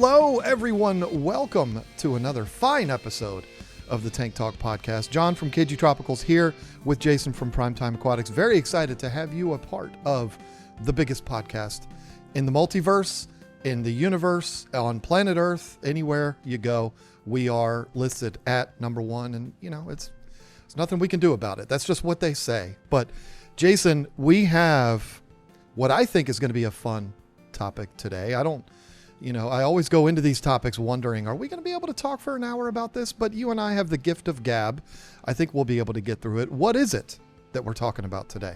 Hello, everyone. Welcome to another fine episode of the Tank Talk podcast. John from KG Tropicals here with Jason from Primetime Aquatics. Very excited to have you a part of the biggest podcast in the multiverse, in the universe, on planet Earth, anywhere you go. We are listed at number one, and it's nothing we can do about it. That's just what they say. But Jason, we have what I think is going to be a fun topic today. I always go into these topics wondering, are we going to be able to talk for an hour about this? But you and I have the gift of gab. I think we'll be able to get through it. What is it that we're talking about today?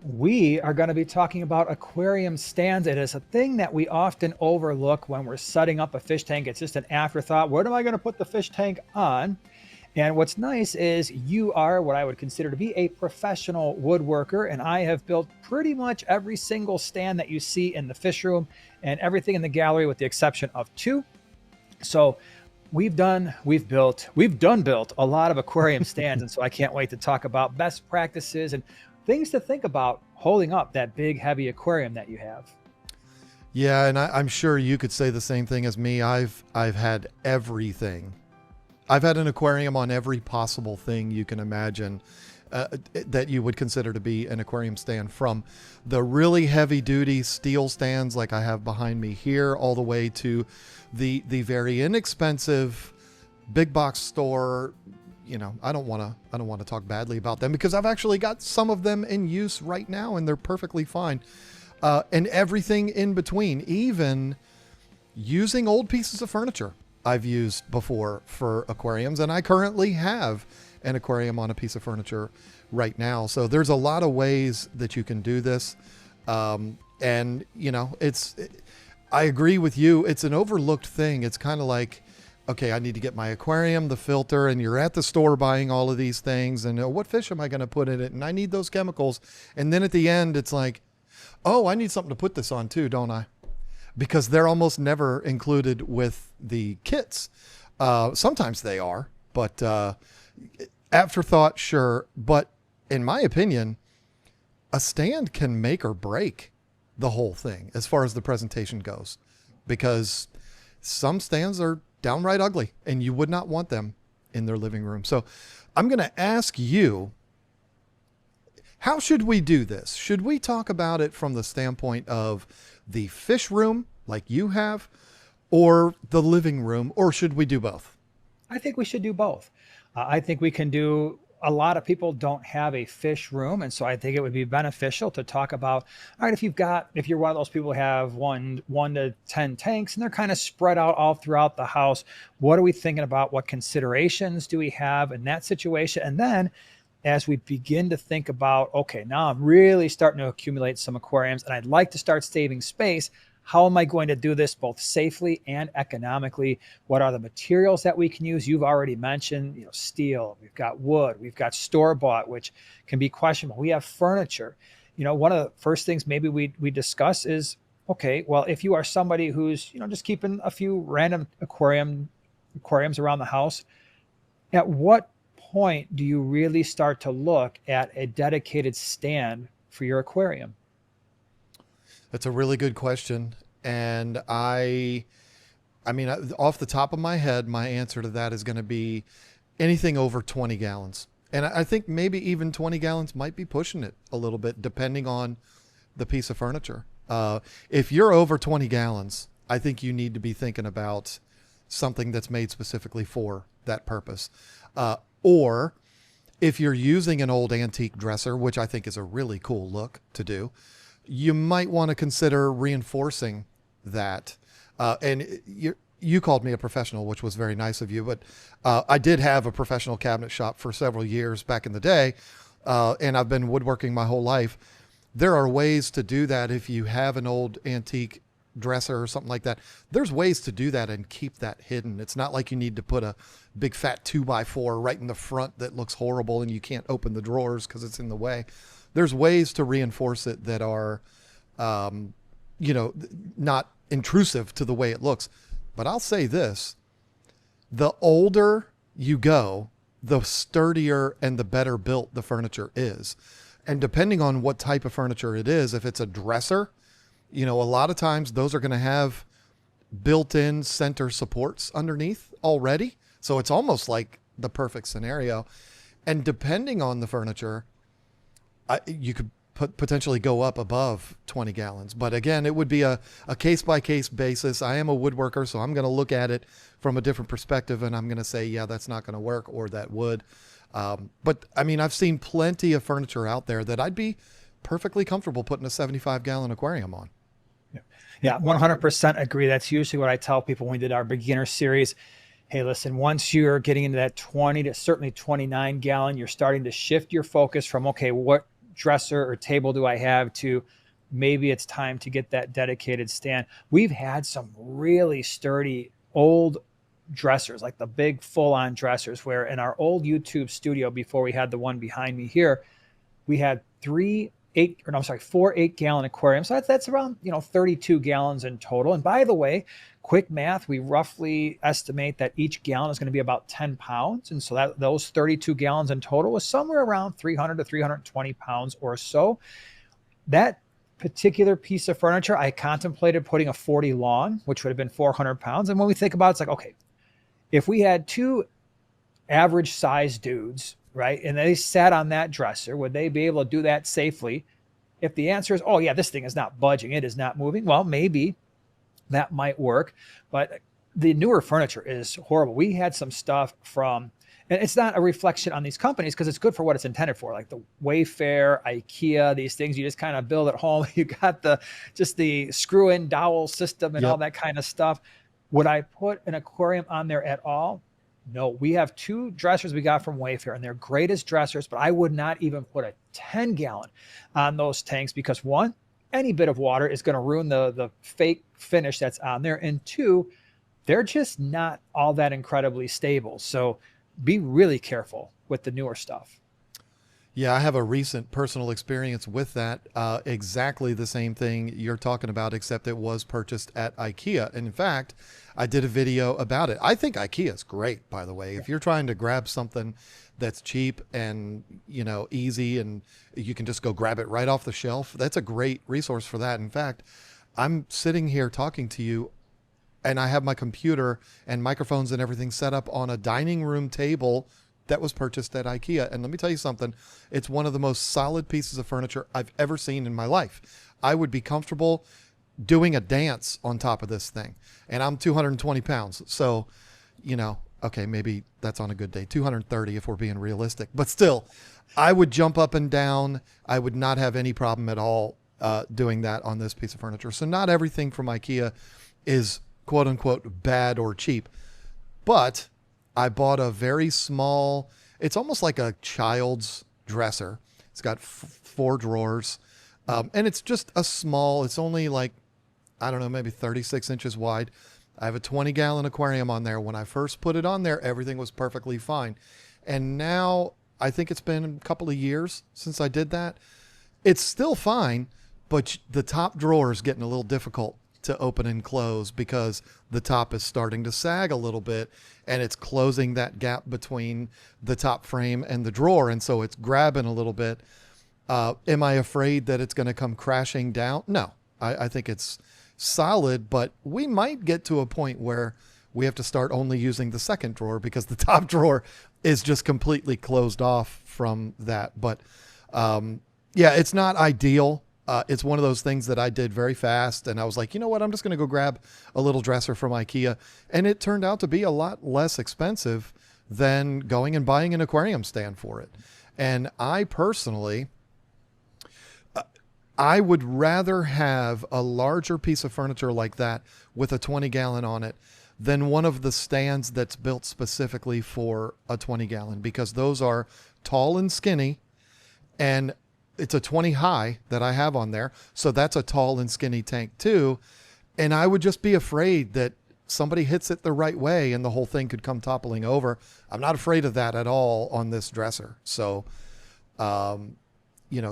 We are going to be talking about aquarium stands. It is a thing that we often overlook when we're setting up a fish tank. It's just an afterthought. What am I going to put the fish tank on? And what's nice is you are what I would consider to be a professional woodworker, and I have built pretty much every single stand that you see in the fish room and everything in the gallery with the exception of two. So we've done built a lot of aquarium stands, and so I can't wait to talk about best practices and things to think about holding up that big, heavy aquarium that you have. Yeah, and I'm sure you could say the same thing as me. I've had everything. I've had an aquarium on every possible thing you can imagine that you would consider to be an aquarium stand, from the really heavy duty steel stands like I have behind me here, all the way to the very inexpensive big box store. I don't want to talk badly about them because I've actually got some of them in use right now and they're perfectly fine. And everything in between, even using old pieces of furniture I've used before for aquariums, and I currently have an aquarium on a piece of furniture right now. So there's a lot of ways that you can do this. I agree with you. It's an overlooked thing. It's kind of like, okay, I need to get my aquarium, the filter, and you're at the store buying all of these things, and what fish am I going to put in it? And I need those chemicals. And then at the end, it's like, oh, I need something to put this on too, don't I? Because they're almost never included with the kits. Sometimes they are, but afterthought, sure. But in my opinion, a stand can make or break the whole thing as far as the presentation goes, because some stands are downright ugly and you would not want them in their living room. So I'm going to ask you, how should we do this? Should we talk about it from the standpoint of the fish room like you have, or the living room, or should we do both? I think we should do both. I think we can do, a lot of people don't have a fish room, and so I think it would be beneficial to talk about, all right, if you're one of those people who have one to 10 tanks and they're kind of spread out all throughout the house, what are we thinking about? What considerations do we have in that situation? And then as we begin to think about, okay, now I'm really starting to accumulate some aquariums and I'd like to start saving space. How am I going to do this both safely and economically? What are the materials that we can use? You've already mentioned, steel, we've got wood, we've got store-bought, which can be questionable. We have furniture. One of the first things maybe we discuss is, okay, well, if you are somebody who's, just keeping a few random aquariums around the house, at what point do you really start to look at a dedicated stand for your aquarium? That's a really good question. And I mean, off the top of my head, my answer to that is going to be anything over 20 gallons. And I think maybe even 20 gallons might be pushing it a little bit, depending on the piece of furniture. If you're over 20 gallons, I think you need to be thinking about something that's made specifically for that purpose. Or if you're using an old antique dresser, which I think is a really cool look to do, you might want to consider reinforcing that. And you called me a professional, which was very nice of you, but I did have a professional cabinet shop for several years back in the day, and I've been woodworking my whole life. There are ways to do that if you have an old antique dresser or something like that. There's ways to do that and keep that hidden. It's not like you need to put a big fat 2x4 right in the front that looks horrible and you can't open the drawers because it's in the way. There's ways to reinforce it that are, not intrusive to the way it looks. But I'll say this, the older you go, the sturdier and the better built the furniture is. And depending on what type of furniture it is, if it's a dresser, a lot of times those are going to have built-in center supports underneath already. So it's almost like the perfect scenario. And depending on the furniture, you could potentially go up above 20 gallons. But again, it would be a case-by-case basis. I am a woodworker, so I'm going to look at it from a different perspective, and I'm going to say, yeah, that's not going to work, or that would. But I mean, I've seen plenty of furniture out there that I'd be perfectly comfortable putting a 75-gallon aquarium on. Yeah, 100% agree. That's usually what I tell people when we did our beginner series. Hey, listen, once you're getting into that 20 to certainly 29 gallon, you're starting to shift your focus from, okay, what dresser or table do I have, to maybe it's time to get that dedicated stand. We've had some really sturdy old dressers, like the big full-on dressers, where in our old YouTube studio, before we had the one behind me here, we had four 8-gallon aquariums. So that's around 32 gallons in total. And by the way, quick math, we roughly estimate that each gallon is going to be about 10 pounds. And so that those 32 gallons in total was somewhere around 300 to 320 pounds or so. That particular piece of furniture, I contemplated putting a 40 long, which would have been 400 pounds. And when we think about it, it's like, okay, if we had two average size dudes, right, and they sat on that dresser, would they be able to do that safely? If the answer is, oh yeah, this thing is not budging, it is not moving, well, maybe that might work. But the newer furniture is horrible. We had some stuff from, and it's not a reflection on these companies because it's good for what it's intended for, like the Wayfair, IKEA, these things you just kind of build at home. You got the screw-in dowel system and all that kind of stuff. Would I put an aquarium on there at all? No. We have two dressers we got from Wayfair, and they're great as dressers, but I would not even put a 10-gallon on those tanks because, one, any bit of water is going to ruin the fake finish that's on there, and two, they're just not all that incredibly stable. So be really careful with the newer stuff. Yeah, I have a recent personal experience with that. Exactly the same thing you're talking about, except it was purchased at IKEA. And in fact, I did a video about it. I think IKEA is great, by the way. If you're trying to grab something that's cheap and, easy, and you can just go grab it right off the shelf, that's a great resource for that. In fact, I'm sitting here talking to you, and I have my computer and microphones and everything set up on a dining room table that was purchased at IKEA. And let me tell you something, it's one of the most solid pieces of furniture I've ever seen in my life. I would be comfortable doing a dance on top of this thing. And I'm 220 pounds. So, okay, maybe that's on a good day, 230 if we're being realistic. But still, I would jump up and down. I would not have any problem at all doing that on this piece of furniture. So not everything from IKEA is quote unquote bad or cheap. But I bought a very small, it's almost like a child's dresser. It's got 4 drawers. And it's just it's only like, I don't know, maybe 36 inches wide. I have a 20-gallon aquarium on there. When I first put it on there, everything was perfectly fine. And now I think it's been a couple of years since I did that. It's still fine, but the top drawer is getting a little difficult to open and close because the top is starting to sag a little bit and it's closing that gap between the top frame and the drawer. And so it's grabbing a little bit. Am I afraid that it's going to come crashing down? No, I think it's solid, but we might get to a point where we have to start only using the second drawer because the top drawer is just completely closed off from that. But yeah, it's not ideal. It's one of those things that I did very fast, and I was like, you know what? I'm just going to go grab a little dresser from IKEA, and it turned out to be a lot less expensive than going and buying an aquarium stand for it. And I personally, I would rather have a larger piece of furniture like that with a 20-gallon on it than one of the stands that's built specifically for a 20-gallon, because those are tall and skinny, and it's a 20 high that I have on there. So that's a tall and skinny tank too. And I would just be afraid that somebody hits it the right way and the whole thing could come toppling over. I'm not afraid of that at all on this dresser. So,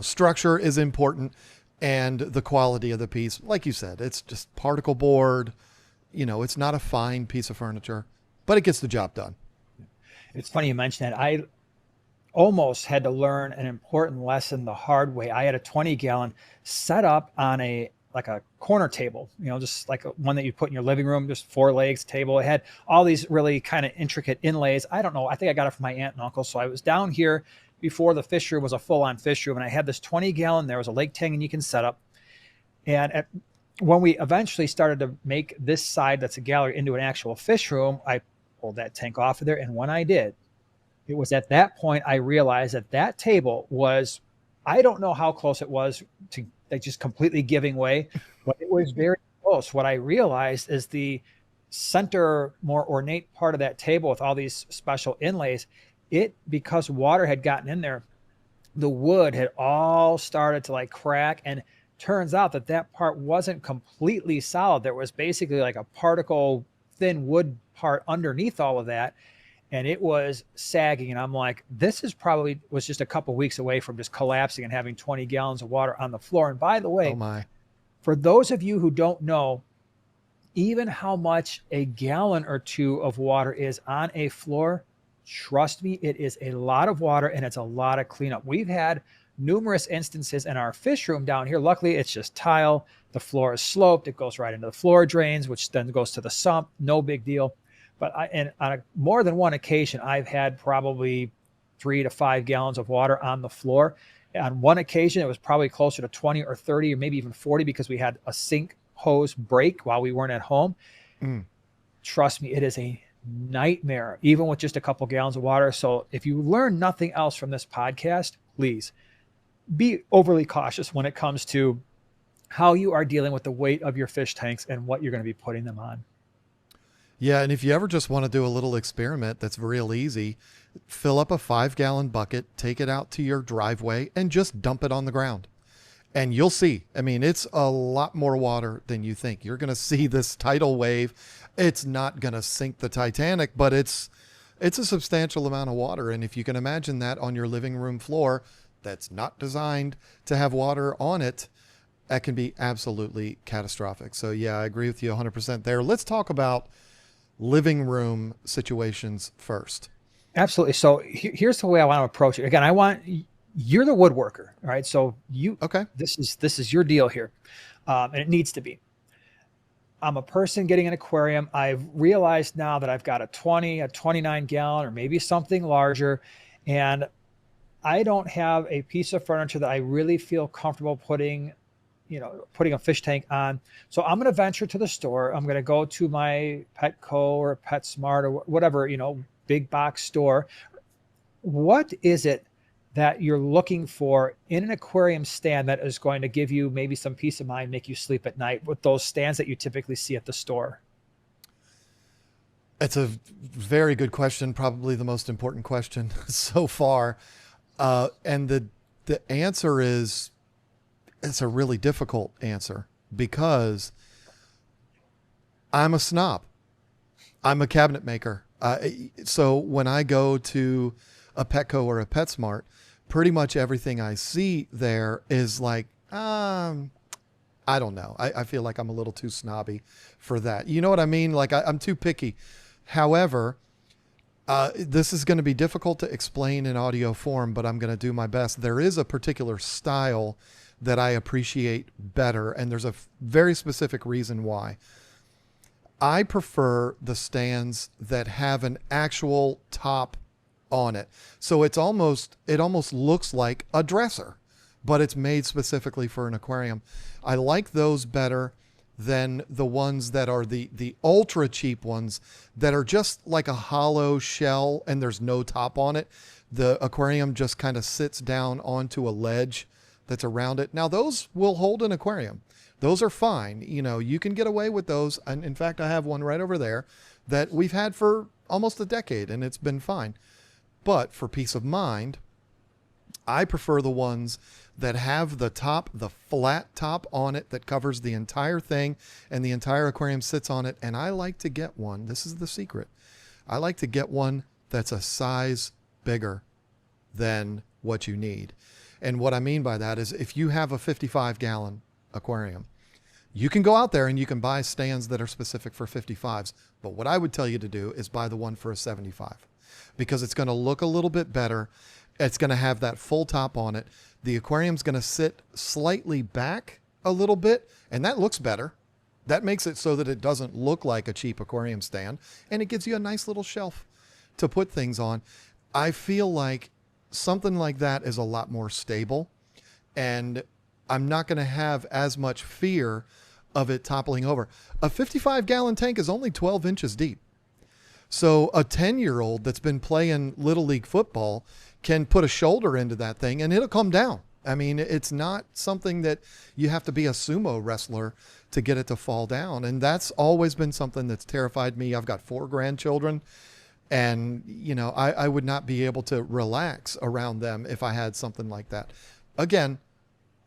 structure is important and the quality of the piece. Like you said, it's just particle board. It's not a fine piece of furniture, but it gets the job done. It's funny you mentioned that. I almost had to learn an important lesson the hard way. I had a 20-gallon set up on a a corner table, just like one that you put in your living room, just 4 legs table. It had all these really kind of intricate inlays. I don't know. I think I got it from my aunt and uncle. So I was down here before the fish room was a full-on fish room, and I had this 20-gallon. There was a Lake Tanganyika setup, and when we eventually started to make this side that's a gallery into an actual fish room, I pulled that tank off of there. And when I did, it was at that point I realized that table was, I don't know how close it was to like just completely giving way, but it was very close. What I realized is the center, more ornate part of that table with all these special inlays, because water had gotten in there, the wood had all started to like crack, and turns out that part wasn't completely solid. There was basically like a particle thin wood part underneath all of that, and it was sagging. And I'm like, this was just a couple weeks away from just collapsing and having 20 gallons of water on the floor. And by the way, Oh my. for those of you who don't know even how much a gallon or two of water is on a floor, trust me, it is a lot of water, and it's a lot of cleanup. We've had numerous instances in our fish room down here. Luckily, it's just tile. The floor is sloped. It goes right into the floor drains, which then goes to the sump. No big deal. But on more than one occasion, I've had probably 3 to 5 gallons of water on the floor. On one occasion, it was probably closer to 20 or 30 or maybe even 40 because we had a sink hose break while we weren't at home. Trust me, it is a nightmare, even with just a couple gallons of water. So if you learn nothing else from this podcast, please be overly cautious when it comes to how you are dealing with the weight of your fish tanks and what you're going to be putting them on. Yeah, and if you ever just want to do a little experiment that's real easy, fill up a 5-gallon bucket, take it out to your driveway, and just dump it on the ground. And you'll see. I mean, it's a lot more water than you think. You're going to see this tidal wave. It's not going to sink the Titanic, but it's a substantial amount of water. And if you can imagine that on your living room floor that's not designed to have water on it, that can be absolutely catastrophic. So yeah, I agree with you 100% there. Let's talk about living room situations first. Absolutely. So here's the way I want to approach it. Again, you're the woodworker, all right? So Okay. This is your deal here, and it needs to be. I'm a person getting an aquarium. I've realized now that I've got a 29 gallon, or maybe something larger, and I don't have a piece of furniture that I really feel comfortable putting a fish tank on. So I'm going to venture to the store. I'm going to go to my Petco or PetSmart or whatever, big box store. What is it that you're looking for in an aquarium stand that is going to give you maybe some peace of mind, make you sleep at night with those stands that you typically see at the store? It's a very good question. Probably the most important question so far. And the answer is, it's a really difficult answer because I'm a snob. I'm a cabinet maker. So when I go to a Petco or a PetSmart, pretty much everything I see there is like, I don't know. I feel like I'm a little too snobby for that. You know what I mean? Like I'm too picky. However, this is going to be difficult to explain in audio form, but I'm going to do my best. There is a particular style that I appreciate better, and there's a very specific reason why. I prefer the stands that have an actual top on it. So it almost looks like a dresser, but it's made specifically for an aquarium. I like those better than the ones that are the ultra cheap ones that are just like a hollow shell and there's no top on it. The aquarium just kind of sits down onto a ledge that's around it. Now those will hold an aquarium. Those are fine. You can get away with those. And in fact, I have one right over there that we've had for almost a decade and it's been fine. But for peace of mind, I prefer the ones that have the flat top on it that covers the entire thing and the entire aquarium sits on it. And I like to get one. This is the secret. I like to get one that's a size bigger than what you need. And what I mean by that is if you have a 55-gallon aquarium, you can go out there and you can buy stands that are specific for 55s. But what I would tell you to do is buy the one for a 75 because it's going to look a little bit better. It's going to have that full top on it. The aquarium's going to sit slightly back a little bit, and that looks better. That makes it so that it doesn't look like a cheap aquarium stand, and it gives you a nice little shelf to put things on. I feel like something like that is a lot more stable, and I'm not going to have as much fear of it toppling over. A 55-gallon tank is only 12 inches deep. So a 10-year-old that's been playing Little League football can put a shoulder into that thing and it'll come down. I mean, it's not something that you have to be a sumo wrestler to get it to fall down. And that's always been something that's terrified me. I've got 4 grandchildren, and, you know, I would not be able to relax around them if I had something like that. Again,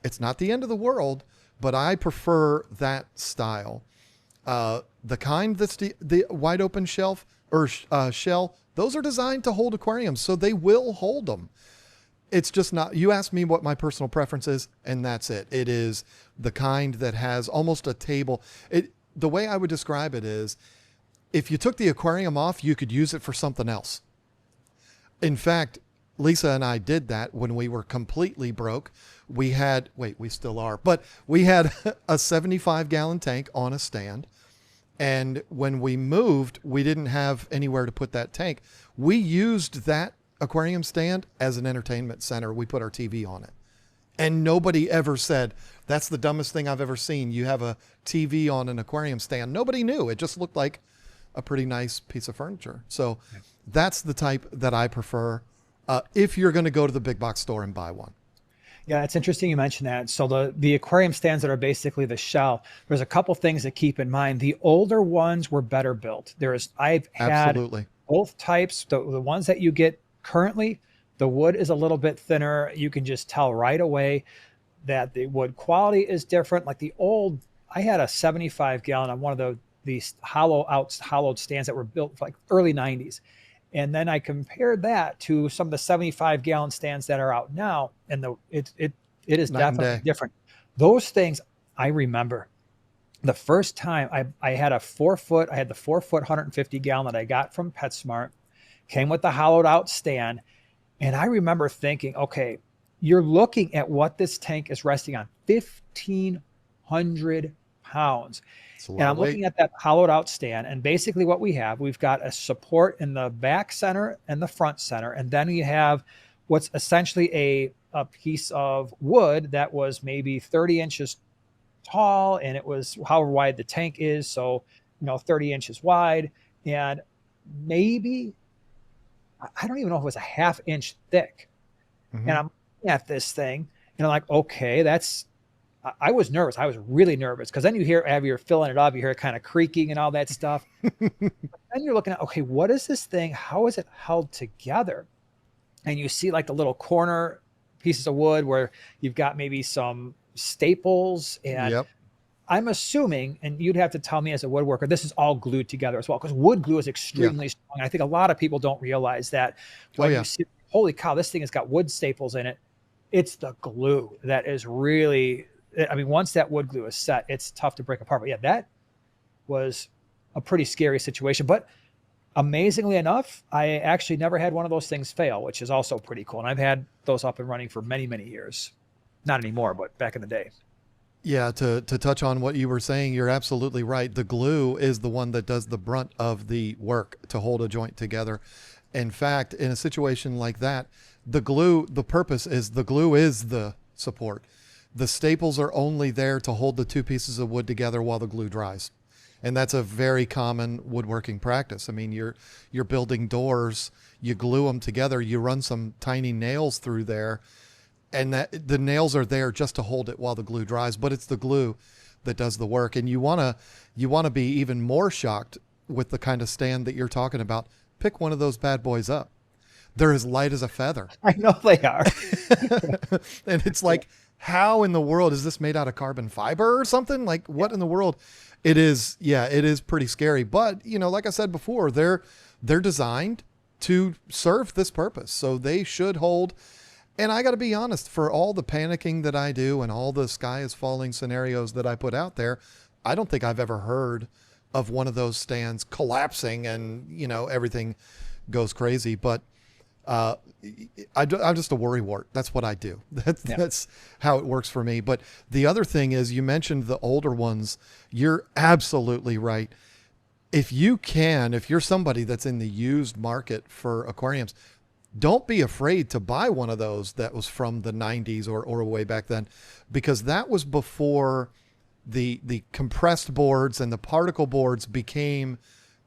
it's not the end of the world, but I prefer that style. The kind that's the wide open shelf or shell, those are designed to hold aquariums, so they will hold them. It's just not, you asked me what my personal preference is, and that's it. It is the kind that has almost a table. The way I would describe it is, if you took the aquarium off, you could use it for something else. In fact, Lisa and I did that when we were completely broke. We still are, but we had a 75-gallon tank on a stand. And when we moved, we didn't have anywhere to put that tank. We used that aquarium stand as an entertainment center. We put our TV on it. And nobody ever said, that's the dumbest thing I've ever seen. You have a TV on an aquarium stand. Nobody knew. It just looked like a pretty nice piece of furniture. So that's the type that I prefer if you're going to go to the big box store and buy one. Yeah, it's interesting you mentioned that. So the aquarium stands that are basically the shell, there's a couple things to keep in mind. The older ones were better built. I've had Absolutely both types. The ones that you get currently, the wood is a little bit thinner. You can just tell right away that the wood quality is different. Like I had a 75-gallon on one of these hollowed stands that were built like early 90s. And then I compared that to some of the 75-gallon stands that are out now, and it is definitely different. Those things, I remember the first time I had the 4-foot 150-gallon that I got from PetSmart, came with the hollowed out stand. And I remember thinking, okay, you're looking at what this tank is resting on, 1,500 pounds. And I'm looking at that hollowed out stand, and basically what we've got a support in the back center and the front center. And then you have what's essentially a piece of wood that was maybe 30 inches tall, and it was however wide the tank is. So, 30 inches wide, and maybe, I don't even know if it was a half inch thick. Mm-hmm. And I'm looking at this thing and I'm like, okay, I was nervous. I was really nervous, because then you're filling it up, you hear it kind of creaking and all that stuff. But then you're looking at, okay, what is this thing? How is it held together? And you see like the little corner pieces of wood where you've got maybe some staples, and I'm assuming, and you'd have to tell me as a woodworker, this is all glued together as well, because wood glue is extremely strong. And I think a lot of people don't realize that when you see, holy cow, this thing has got wood staples in it. It's the glue that is really, once that wood glue is set, it's tough to break apart. But that was a pretty scary situation. But amazingly enough, I actually never had one of those things fail, which is also pretty cool. And I've had those up and running for many, many years. Not anymore, but back in the day. Yeah, to touch on what you were saying, you're absolutely right. The glue is the one that does the brunt of the work to hold a joint together. In fact, in a situation like that, the purpose is the glue is the support. The staples are only there to hold the 2 pieces of wood together while the glue dries. And that's a very common woodworking practice. You're building doors, you glue them together, you run some tiny nails through there, and that the nails are there just to hold it while the glue dries, but it's the glue that does the work. And you want to be even more shocked with the kind of stand that you're talking about. Pick one of those bad boys up. They're as light as a feather. I know they are. And it's like, how in the world is this made out of carbon fiber or something? Like, what in the world? It is pretty scary. But, like I said before, they're designed to serve this purpose. So they should hold. And I got to be honest, for all the panicking that I do and all the sky is falling scenarios that I put out there, I don't think I've ever heard of one of those stands collapsing and, everything goes crazy. But Uh, I'm just a worrywart. That's what I do. Yeah. That's how it works for me. But the other thing is, you mentioned the older ones. You're absolutely right. If you're somebody that's in the used market for aquariums, don't be afraid to buy one of those that was from the 90s or way back then, because that was before the compressed boards and the particle boards became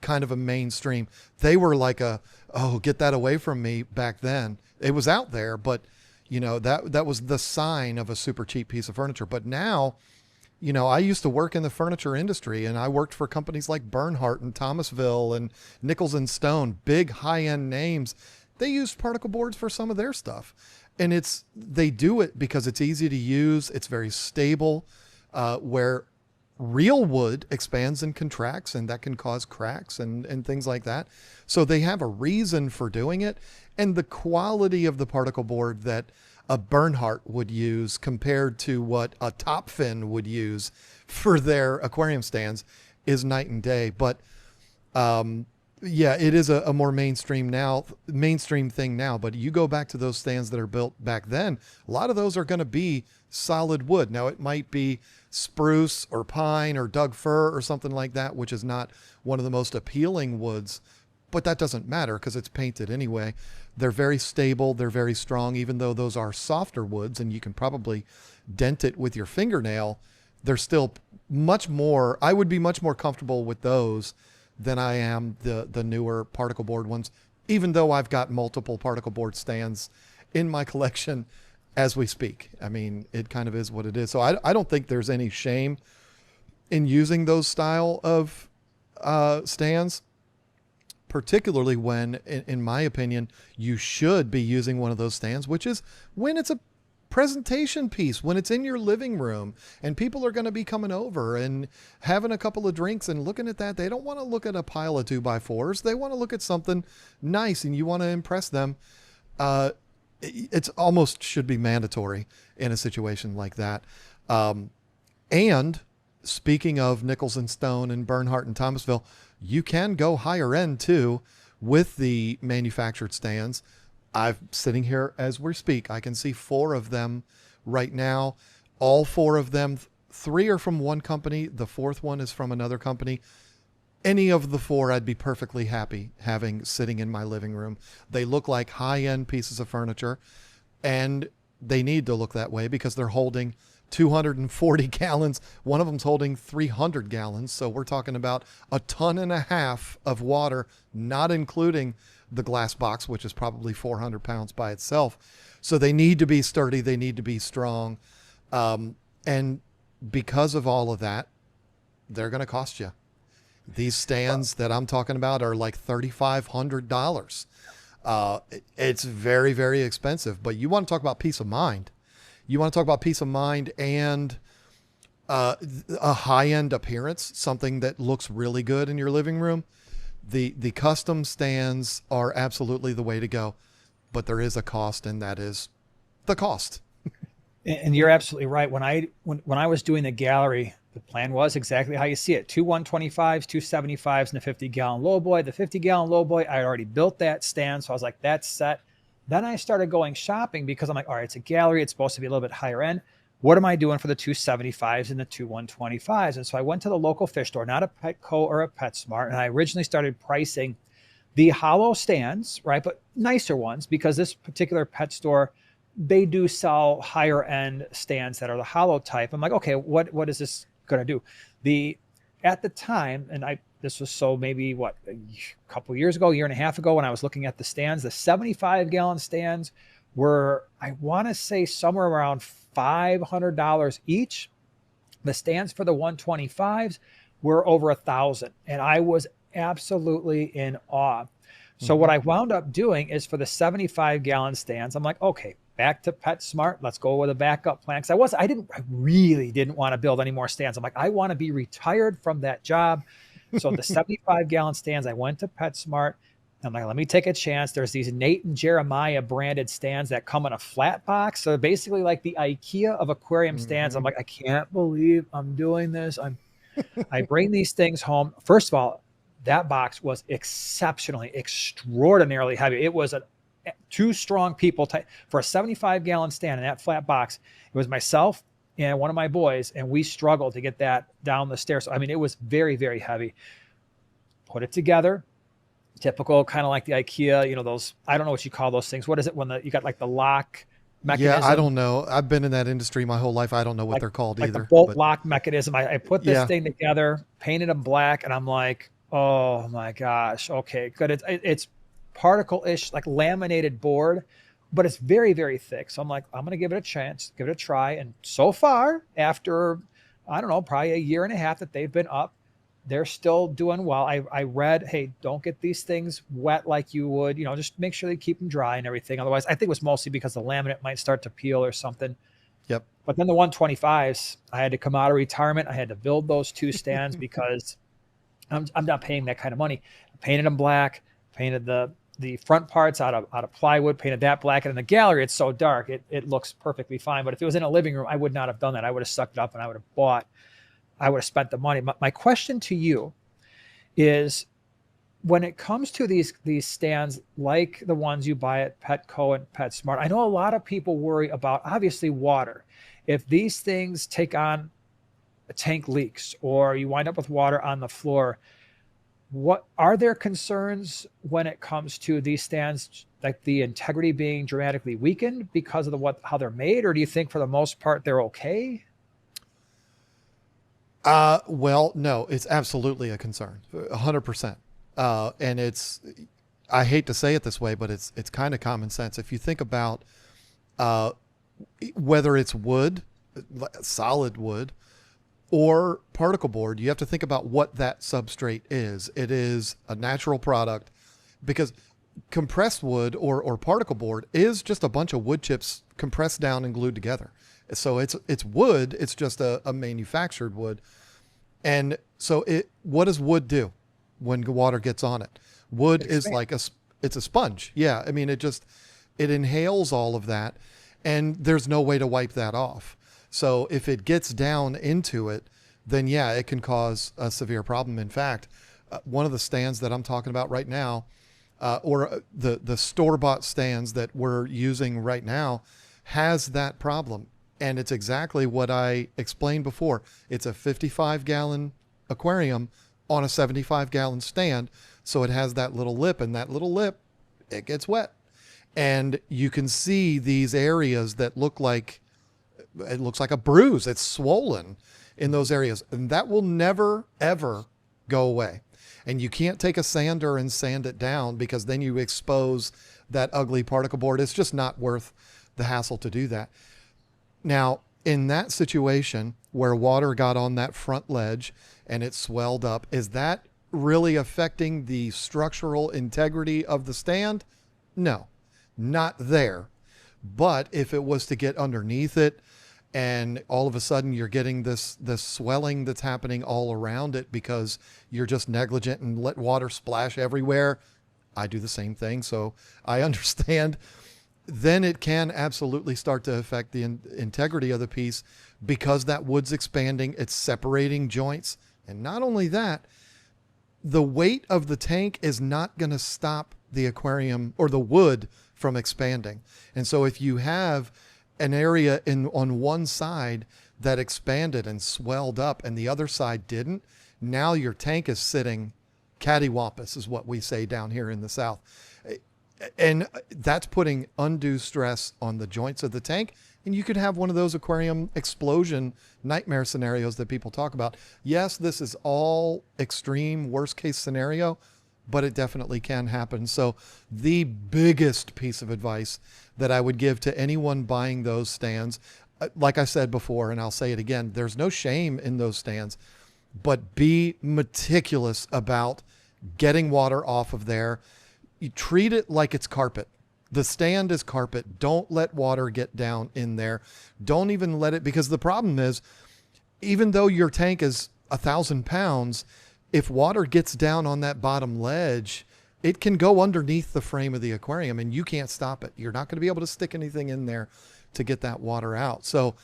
kind of a mainstream. They were like a, oh, get that away from me back then. It was out there, but that was the sign of a super cheap piece of furniture. But now, I used to work in the furniture industry, and I worked for companies like Bernhardt and Thomasville and Nichols and Stone, big high-end names. They used particle boards for some of their stuff. And they do it because it's easy to use. It's very stable, where real wood expands and contracts, and that can cause cracks and things like that. So they have a reason for doing it. And the quality of the particle board that a Bernhardt would use compared to what a Top Fin would use for their aquarium stands is night and day. But yeah, it is a more mainstream thing now. But you go back to those stands that are built back then, a lot of those are going to be solid wood. Now it might be spruce or pine or Doug fir or something like that, which is not one of the most appealing woods, but that doesn't matter because it's painted anyway. They're very stable. They're very strong, even though those are softer woods and you can probably dent it with your fingernail. They're still I would be much more comfortable with those than I am the newer particle board ones, even though I've got multiple particle board stands in my collection as we speak. I mean, it kind of is what it is. So I don't think there's any shame in using those style of stands, particularly when, in my opinion, you should be using one of those stands, which is when it's a presentation piece, when it's in your living room and people are going to be coming over and having a couple of drinks and looking at that. They don't want to look at a pile of 2x4s. They want to look at something nice, and you want to impress them. It's almost should be mandatory in a situation like that. And speaking of Nichols and Stone and Bernhardt and Thomasville, you can go higher end too with the manufactured stands. I'm sitting here as we speak. I can see 4 of them right now. All 4 of them, 3 are from one company. The 4th one is from another company. Any of the 4 I'd be perfectly happy having sitting in my living room. They look like high-end pieces of furniture, and they need to look that way because they're holding 240 gallons. One of them's holding 300 gallons. So we're talking about 1.5 tons of water, not including the glass box, which is probably 400 pounds by itself. So they need to be sturdy. They need to be strong. And because of all of that, they're going to cost you. These stands that I'm talking about are like $3,500. It's very, very expensive, but you want to talk about peace of mind. You want to talk about peace of mind and a high-end appearance, something that looks really good in your living room. The custom stands are absolutely the way to go, but there is a cost, and that is the cost. And you're absolutely right. When I was doing the gallery, the plan was exactly how you see it: 2 125s, 2 75s, and a 50-gallon lowboy. The 50-gallon lowboy, I had already built that stand, so I was like, that's set. Then I started going shopping because I'm like, all right, it's a gallery. It's supposed to be a little bit higher end. What am I doing for the 2 75s and the 2 125s? And so I went to the local fish store, not a Petco or a PetSmart, and I originally started pricing the hollow stands, right, but nicer ones, because this particular pet store, they do sell higher end stands that are the hollow type. I'm like, okay, what is this going to do? At the time, and this was so maybe a couple years ago, 1.5 years ago, when I was looking at the stands, the 75-gallon stands were, I want to say, somewhere around $500 each. The stands for the 125s were over $1,000, and I was absolutely in awe. So what I wound up doing is, for the 75-gallon stands, I'm like, okay, back to PetSmart. Let's go with a backup plan. Because I really didn't want to build any more stands. I'm like, I want to be retired from that job. So the 75-gallon stands, I went to PetSmart. I'm like, let me take a chance. There's these Nate and Jeremiah branded stands that come in a flat box. So basically like the IKEA of aquarium stands. I'm like, I can't believe I'm doing this. I bring these things home. First of all, that box was extraordinarily heavy. It was an two strong people for a 75-gallon stand in that flat box. It was myself and one of my boys, and we struggled to get that down the stairs. I mean, it was very, very heavy. Put it together. Typical, kind of like the IKEA, those, I don't know what you call those things. What is it when you got like the lock mechanism? Yeah, I don't know. I've been in that industry my whole life. I don't know what they're called like either. the bolt But lock mechanism. I put this yeah, thing together, painted them black, and I'm like, oh my gosh, okay, good. It's particle-ish, like laminated board, but it's very, very thick. So I'm like, I'm gonna give it a chance, give it a try. And so far, after I don't know, probably a year and a half that they've been up, they're still doing well. I read, hey, don't get these things wet like you would, just make sure they keep them dry and everything. Otherwise, I think it was mostly because the laminate might start to peel or something. yep. But then the 125s, I had to come out of retirement. I had to build those two stands because I'm not paying that kind of money. I painted them black, painted the front parts out of plywood, painted that black. And in the gallery, it's so dark, it looks perfectly fine. But if it was in a living room, I would not have done that. I would have sucked it up and I would have spent the money. My question to you is, when it comes to these stands like the ones you buy at Petco and PetSmart, I know a lot of people worry about, obviously, water. If these things take on tank leaks or you wind up with water on the floor, what are there concerns when it comes to these stands, like the integrity being dramatically weakened because of how they're made? Or do you think for the most part they're okay? Well, no, it's absolutely a concern, 100%. And I hate to say it this way, but it's kind of common sense. If you think about, uh, whether it's wood, solid wood, or particle board, you have to think about what that substrate is. It is a natural product, because compressed wood or particle board is just a bunch of wood chips compressed down and glued together. So it's wood. It's just a manufactured wood. And so what does wood do when water gets on it? Wood is like it's a sponge. Yeah. I mean, it inhales all of that, and there's no way to wipe that off. So if it gets down into it, then yeah, it can cause a severe problem. In fact, one of the stands that I'm talking about right now, or the store-bought stands that we're using right now, has that problem. And it's exactly what I explained before. It's a 55-gallon aquarium on a 75-gallon stand. So it has that little lip, and that little lip, it gets wet. And you can see these areas that looks like a bruise. It's swollen in those areas. And that will never, ever go away. And you can't take a sander and sand it down, because then you expose that ugly particle board. It's just not worth the hassle to do that. Now, in that situation where water got on that front ledge and it swelled up, is that really affecting the structural integrity of the stand? No, not there. But if it was to get underneath it, and all of a sudden you're getting this swelling that's happening all around it because you're just negligent and let water splash everywhere, I do the same thing, so I understand. Then it can absolutely start to affect the integrity of the piece, because that wood's expanding, it's separating joints. And not only that, the weight of the tank is not going to stop the aquarium or the wood from expanding. And so if you have an area on one side that expanded and swelled up and the other side didn't, now your tank is sitting cattywampus, is what we say down here in the South. And that's putting undue stress on the joints of the tank. And you could have one of those aquarium explosion nightmare scenarios that people talk about. Yes, this is all extreme worst case scenario, but it definitely can happen. So the biggest piece of advice that I would give to anyone buying those stands, like I said before, and I'll say it again, there's no shame in those stands, but be meticulous about getting water off of there. You treat it like it's carpet. The stand is carpet. Don't let water get down in there. Don't even let it, because the problem is, even though your tank is 1,000 pounds, if water gets down on that bottom ledge, it can go underneath the frame of the aquarium and you can't stop it. You're not going to be able to stick anything in there to get that water out. So,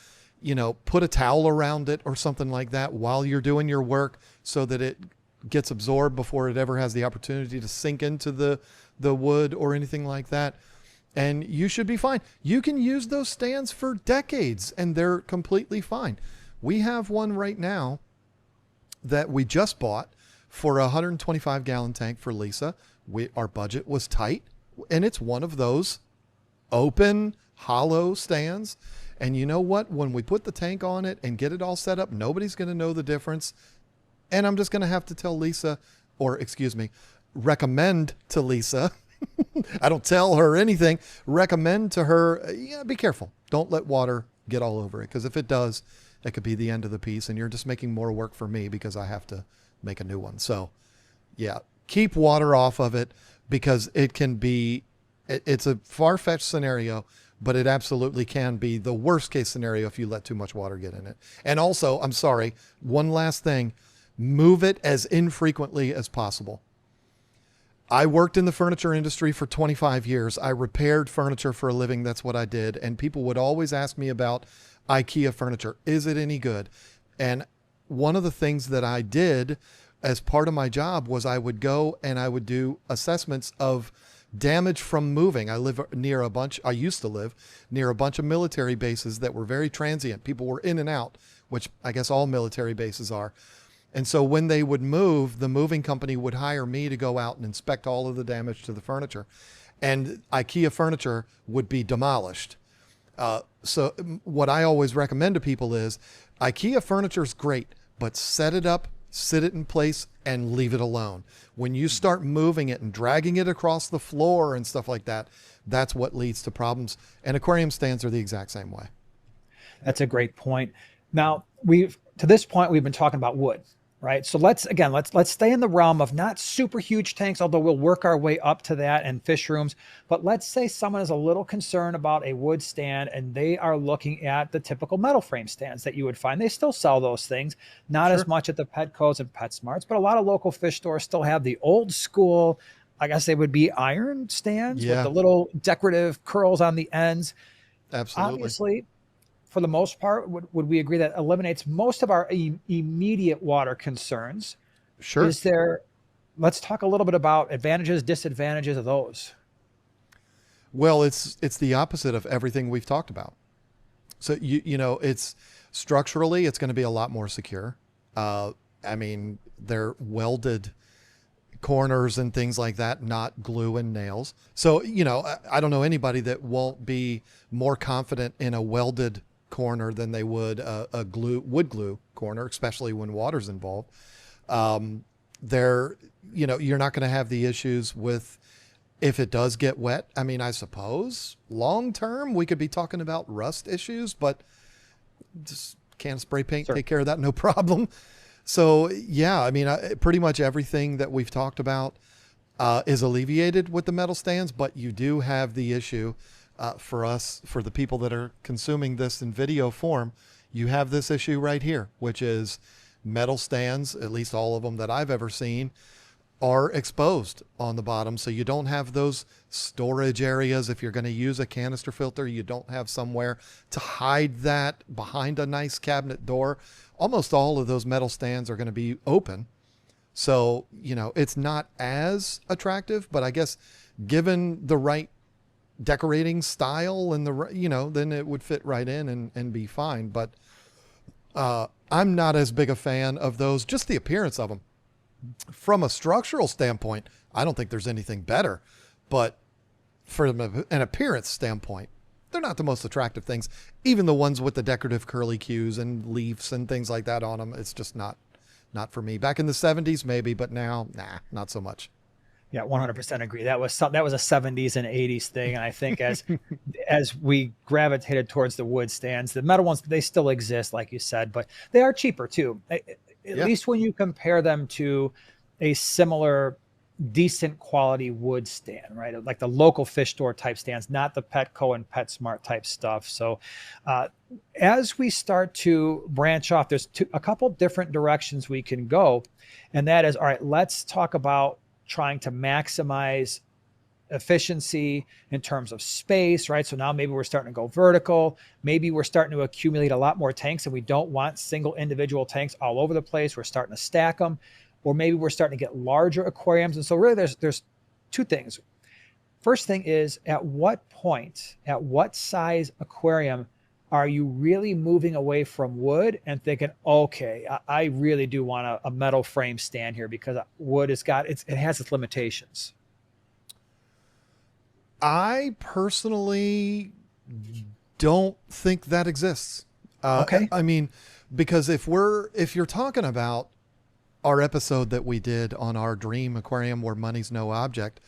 put a towel around it or something like that while you're doing your work, so that it gets absorbed before it ever has the opportunity to sink into the wood or anything like that. and you should be fine. You can use those stands for decades and they're completely fine. We have one right now that we just bought for a 125 gallon tank for Lisa. Our budget was tight, and it's one of those open, hollow stands. And you know what? When we put the tank on it and get it all set up, nobody's going to know the difference. And I'm just going to have to tell Lisa, or excuse me, recommend to Lisa. I don't tell her anything. Recommend to her, yeah, be careful. Don't let water get all over it. Because if it does, that could be the end of the piece. And you're just making more work for me because I have to make a new one. So yeah, keep water off of it, because it can be, it's a far-fetched scenario, but it absolutely can be the worst case scenario if you let too much water get in it. And also, I'm sorry, one last thing, move it as infrequently as possible. I worked in the furniture industry for 25 years. I repaired furniture for a living. That's what I did. And people would always ask me about IKEA furniture. Is it any good? And one of the things that I did as part of my job was I would go and I would do assessments of damage from moving. I used to live near a bunch of military bases that were very transient. People were in and out, which I guess all military bases are. And so when they would move, the moving company would hire me to go out and inspect all of the damage to the furniture. And IKEA furniture would be demolished. So what I always recommend to people is IKEA furniture is great, but set it up, sit it in place, and leave it alone. When you start moving it and dragging it across the floor and stuff like that, that's what leads to problems. And aquarium stands are the exact same way. That's a great point. Now, to this point, we've been talking about wood, right? So let's stay in the realm of not super huge tanks, although we'll work our way up to that, and fish rooms. But let's say someone is a little concerned about a wood stand and they are looking at the typical metal frame stands that you would find. They still sell those things, not Sure. as much at the Petcos and PetSmarts, but a lot of local fish stores still have the old school, I guess they would be iron stands with Yeah, the little decorative curls on the ends. absolutely. Obviously, for the most part, would we agree that eliminates most of our immediate water concerns? Sure. Let's talk a little bit about advantages, disadvantages of those. Well, it's the opposite of everything we've talked about. So it's structurally, it's going to be a lot more secure. I mean, they're welded corners and things like that, not glue and nails. So, I don't know anybody that won't be more confident in a welded corner than they would a wood glue corner, especially when water's involved. You're not going to have the issues with if it does get wet. I mean, I suppose long term we could be talking about rust issues, but just can of spray paint Sure. take care of that, no problem. So yeah, I mean, pretty much everything that we've talked about is alleviated with the metal stands, but you do have the issue for the people that are consuming this in video form. You have this issue right here, which is metal stands, at least all of them that I've ever seen, are exposed on the bottom. So you don't have those storage areas. If you're going to use a canister filter, you don't have somewhere to hide that behind a nice cabinet door. Almost all of those metal stands are going to be open. So, it's not as attractive, but I guess given the right decorating style and then it would fit right in and be fine. But I'm not as big a fan of those, just the appearance of them. From a structural standpoint, I don't think there's anything better, but from an appearance standpoint, they're not the most attractive things. Even the ones with the decorative curly cues and leaves and things like that on them, it's just not for me. Back in the 70s, maybe, but now, not so much. Yeah, 100% agree. That was a 70s and 80s thing. And I think as we gravitated towards the wood stands, the metal ones, they still exist, like you said, but they are cheaper too. At least when you compare them to a similar decent quality wood stand, right? Like the local fish store type stands, not the Petco and PetSmart type stuff. So as we start to branch off, there's a couple different directions we can go. And that is, all right, let's talk about trying to maximize efficiency in terms of space, right? So now maybe we're starting to go vertical. Maybe we're starting to accumulate a lot more tanks and we don't want single individual tanks all over the place. We're starting to stack them. Or maybe we're starting to get larger aquariums. And so really there's two things. first thing is, at what point, at what size aquarium are you really moving away from wood and thinking, okay, I really do want a metal frame stand here because wood it has its limitations. I personally don't think that exists. Okay. I mean, because if you're talking about our episode that we did on our dream aquarium where money's no object,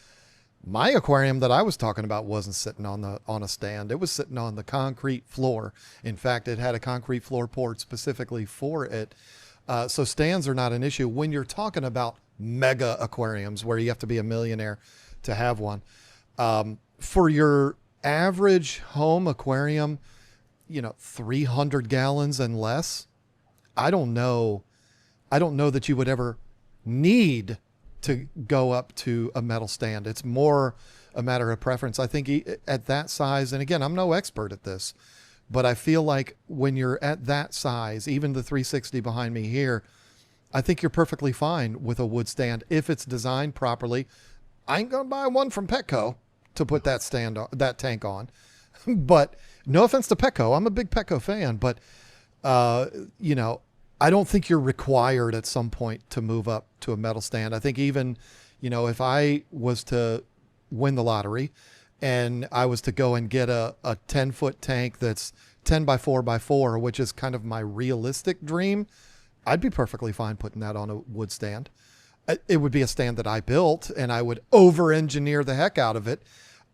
my aquarium that I was talking about wasn't sitting on a stand. It was sitting on the concrete floor. In fact, it had a concrete floor poured specifically for it. So stands are not an issue when you're talking about mega aquariums where you have to be a millionaire to have one. For your average home aquarium, 300 gallons and less, I don't know that you would ever need to go up to a metal stand. It's more a matter of preference. I think at that size, and again, I'm no expert at this, but I feel like when you're at that size, even the 360 behind me here, I think you're perfectly fine with a wood stand if it's designed properly. I ain't gonna buy one from Petco to put that tank on. But no offense to Petco, I'm a big Petco fan, but I don't think you're required at some point to move up to a metal stand. I think even, if I was to win the lottery and I was to go and get a 10-foot tank that's 10 by 4 by 4, which is kind of my realistic dream, I'd be perfectly fine putting that on a wood stand. It would be a stand that I built and I would over-engineer the heck out of it.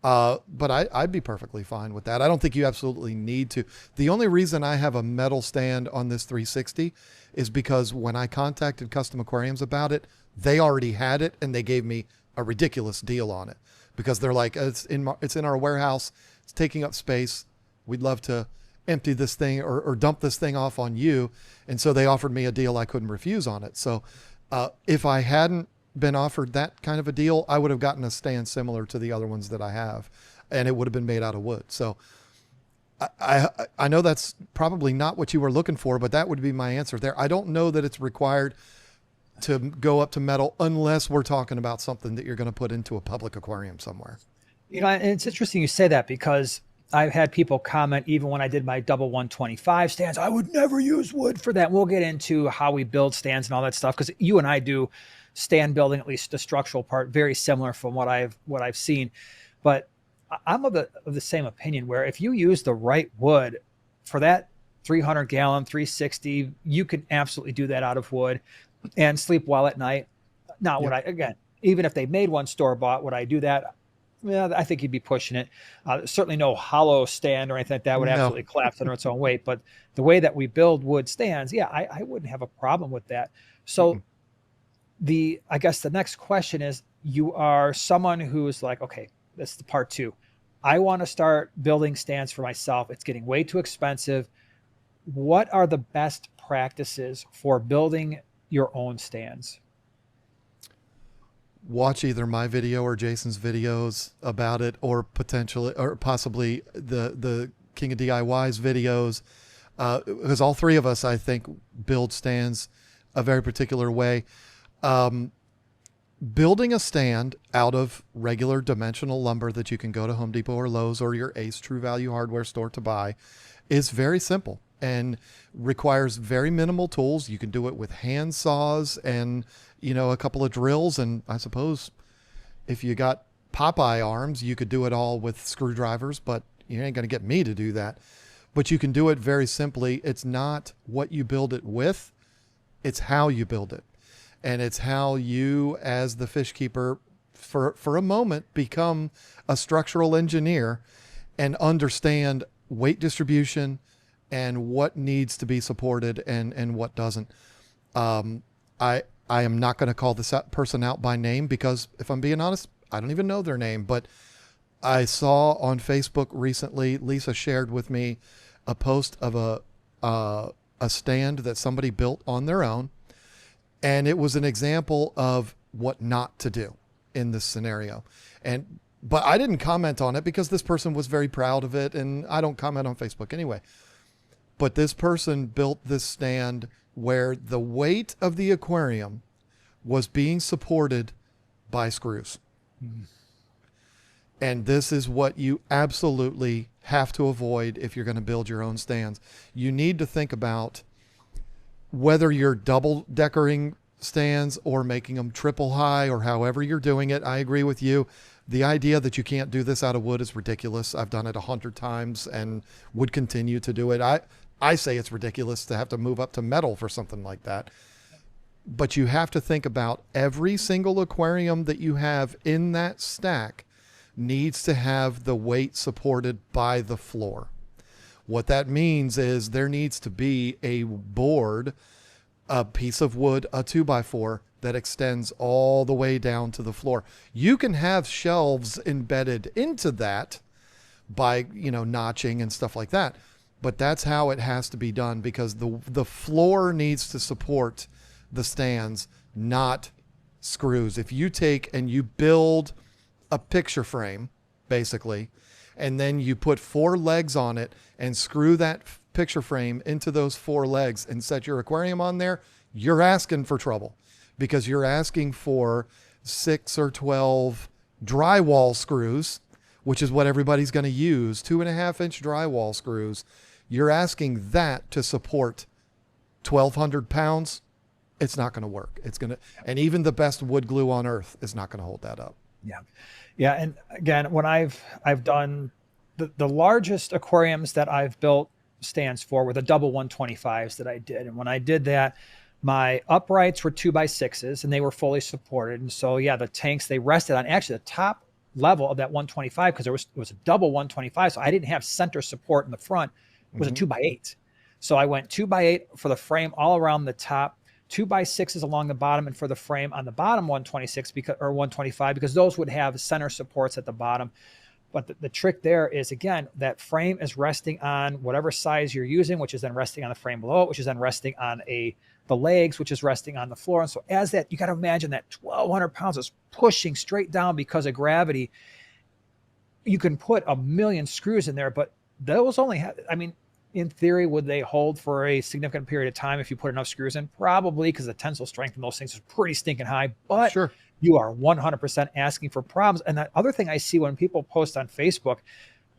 But I'd be perfectly fine with that. I don't think you absolutely need to. The only reason I have a metal stand on this 360 is because when I contacted Custom Aquariums about it, they already had it and they gave me a ridiculous deal on it because they're like, it's in our warehouse. It's taking up space. We'd love to empty this thing or dump this thing off on you. And so they offered me a deal I couldn't refuse on it. So, if I hadn't been offered that kind of a deal, I would have gotten a stand similar to the other ones that I have, and it would have been made out of wood. So I know that's probably not what you were looking for, but that would be my answer there. I don't know that it's required to go up to metal unless we're talking about something that you're going to put into a public aquarium somewhere. And it's interesting you say that because I've had people comment, even when I did my double 125 stands, I would never use wood for that. We'll get into how we build stands and all that stuff, because you and I do stand building, at least the structural part, very similar from what I've seen. But I'm of the same opinion where if you use the right wood for that 300 gallon, 360, you can absolutely do that out of wood and sleep well at night. Now, again, even if they made one store bought, would I do that? Yeah, I think you'd be pushing it. Certainly no hollow stand or anything like that would absolutely collapse under its own weight. But the way that we build wood stands, I wouldn't have a problem with that. So I guess the next question is, you are someone who's like, okay, that's the part two. I want to start building stands for myself. It's getting way too expensive. What are the best practices for building your own stands? Watch either my video or Jason's videos about it, or possibly the King of DIY's videos, because all three of us, I think, build stands a very particular way. Building a stand out of regular dimensional lumber that you can go to Home Depot or Lowe's or your Ace True Value hardware store to buy is very simple and requires very minimal tools. You can do it with hand saws and, a couple of drills. And I suppose if you got Popeye arms, you could do it all with screwdrivers, but you ain't going to get me to do that. But you can do it very simply. It's not what you build it with, it's how you build it. And it's how you, as the fish keeper, for a moment, become a structural engineer and understand weight distribution and what needs to be supported and what doesn't. I am not going to call this person out by name because, if I'm being honest, I don't even know their name. But I saw on Facebook recently, Lisa shared with me a post of a stand that somebody built on their own. And it was an example of what not to do in this scenario. But I didn't comment on it because this person was very proud of it, and I don't comment on Facebook anyway. But this person built this stand where the weight of the aquarium was being supported by screws. And this is what you absolutely have to avoid if you're going to build your own stands. You need to think about whether you're double deckering stands or making them triple high or however you're doing it. I agree with you. The idea that you can't do this out of wood is ridiculous. I've done it 100 times and would continue to do it. I say it's ridiculous to have to move up to metal for something like that. But you have to think about every single aquarium that you have in that stack needs to have the weight supported by the floor. What that means is there needs to be a board, a piece of wood, a 2x4 that extends all the way down to the floor. You can have shelves embedded into that by, notching and stuff like that. But that's how it has to be done, because the floor needs to support the stands, not screws. If you take and you build a picture frame, basically, and then you put 4 legs on it and screw that picture frame into those 4 legs and set your aquarium on there, you're asking for trouble, because you're asking for 6 or 12 drywall screws, which is what everybody's going to use, 2.5-inch drywall screws. You're asking that to support 1,200 pounds. It's not going to work. And even the best wood glue on earth is not going to hold that up. Yeah. Yeah. And again, when I've done the largest aquariums that I've built stands for were the double 125s that I did. And when I did that, my uprights were 2x6s and they were fully supported. And so, yeah, the tanks, they rested on actually the top level of that 125, because it was a double 125. So I didn't have center support in the front. It was a 2x8. So I went 2x8 for the frame all around the top, 2x6s along the bottom, and for the frame on the bottom 125, because those would have center supports at the bottom. But the trick there is, again, that frame is resting on whatever size you're using, which is then resting on the frame below it, which is then resting on the legs, which is resting on the floor. And so as that, you got to imagine that 1,200 pounds is pushing straight down because of gravity. You can put 1,000,000 screws in there, but those only have, in theory, would they hold for a significant period of time if you put enough screws in? Probably, because the tensile strength in those things is pretty stinking high. But sure, you are 100% asking for problems. And that other thing I see when people post on Facebook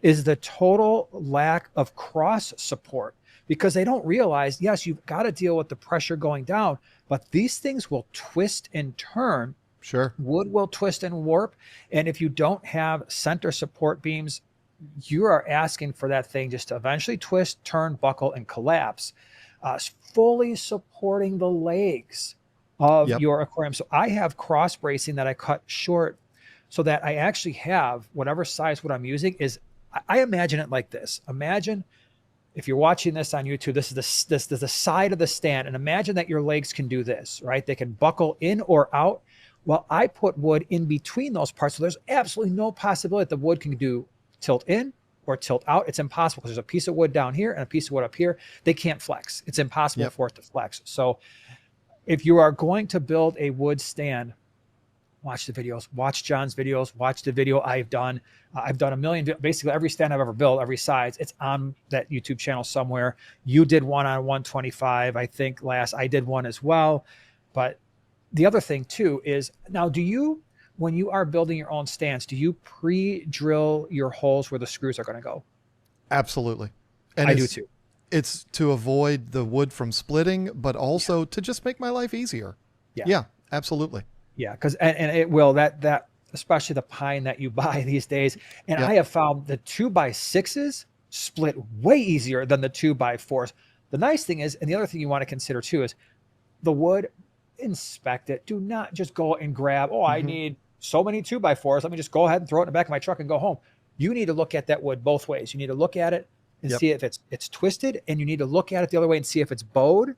is the total lack of cross support, because they don't realize, yes, you've got to deal with the pressure going down, but these things will twist and turn. Sure. Wood will twist and warp. And if you don't have center support beams, you are asking for that thing just to eventually twist, turn, buckle, and collapse. Fully supporting the legs of your aquarium. So I have cross bracing that I cut short so that I actually have whatever size what I'm using is, I imagine it like this. Imagine if you're watching this on YouTube, this is the side of the stand, and imagine that your legs can do this, right? They can buckle in or out. Well, I put wood in between those parts, so there's absolutely no possibility that the wood can do tilt in or tilt out. It's impossible, because there's a piece of wood down here and a piece of wood up here. They can't flex. It's impossible for it to flex. So if you are going to build a wood stand, watch the videos, watch John's videos, watch the video I've done. I've done basically every stand I've ever built, every size. It's on that YouTube channel somewhere. You did one on 125, I think last. I did one as well. But the other thing too is, now when you are building your own stands, do you pre-drill your holes where the screws are going to go? Absolutely. And I do too. It's to avoid the wood from splitting, but also to just make my life easier. Yeah, absolutely. Yeah, because and it will, that especially the pine that you buy these days. And I have found the 2x6s split way easier than the 2x4s. The nice thing is, and the other thing you want to consider too, is the wood. Inspect it. Do not just go and grab, I need so many 2x4s. Let me just go ahead and throw it in the back of my truck and go home. You need to look at that wood both ways. You need to look at it and see if it's twisted, and you need to look at it the other way and see if it's bowed,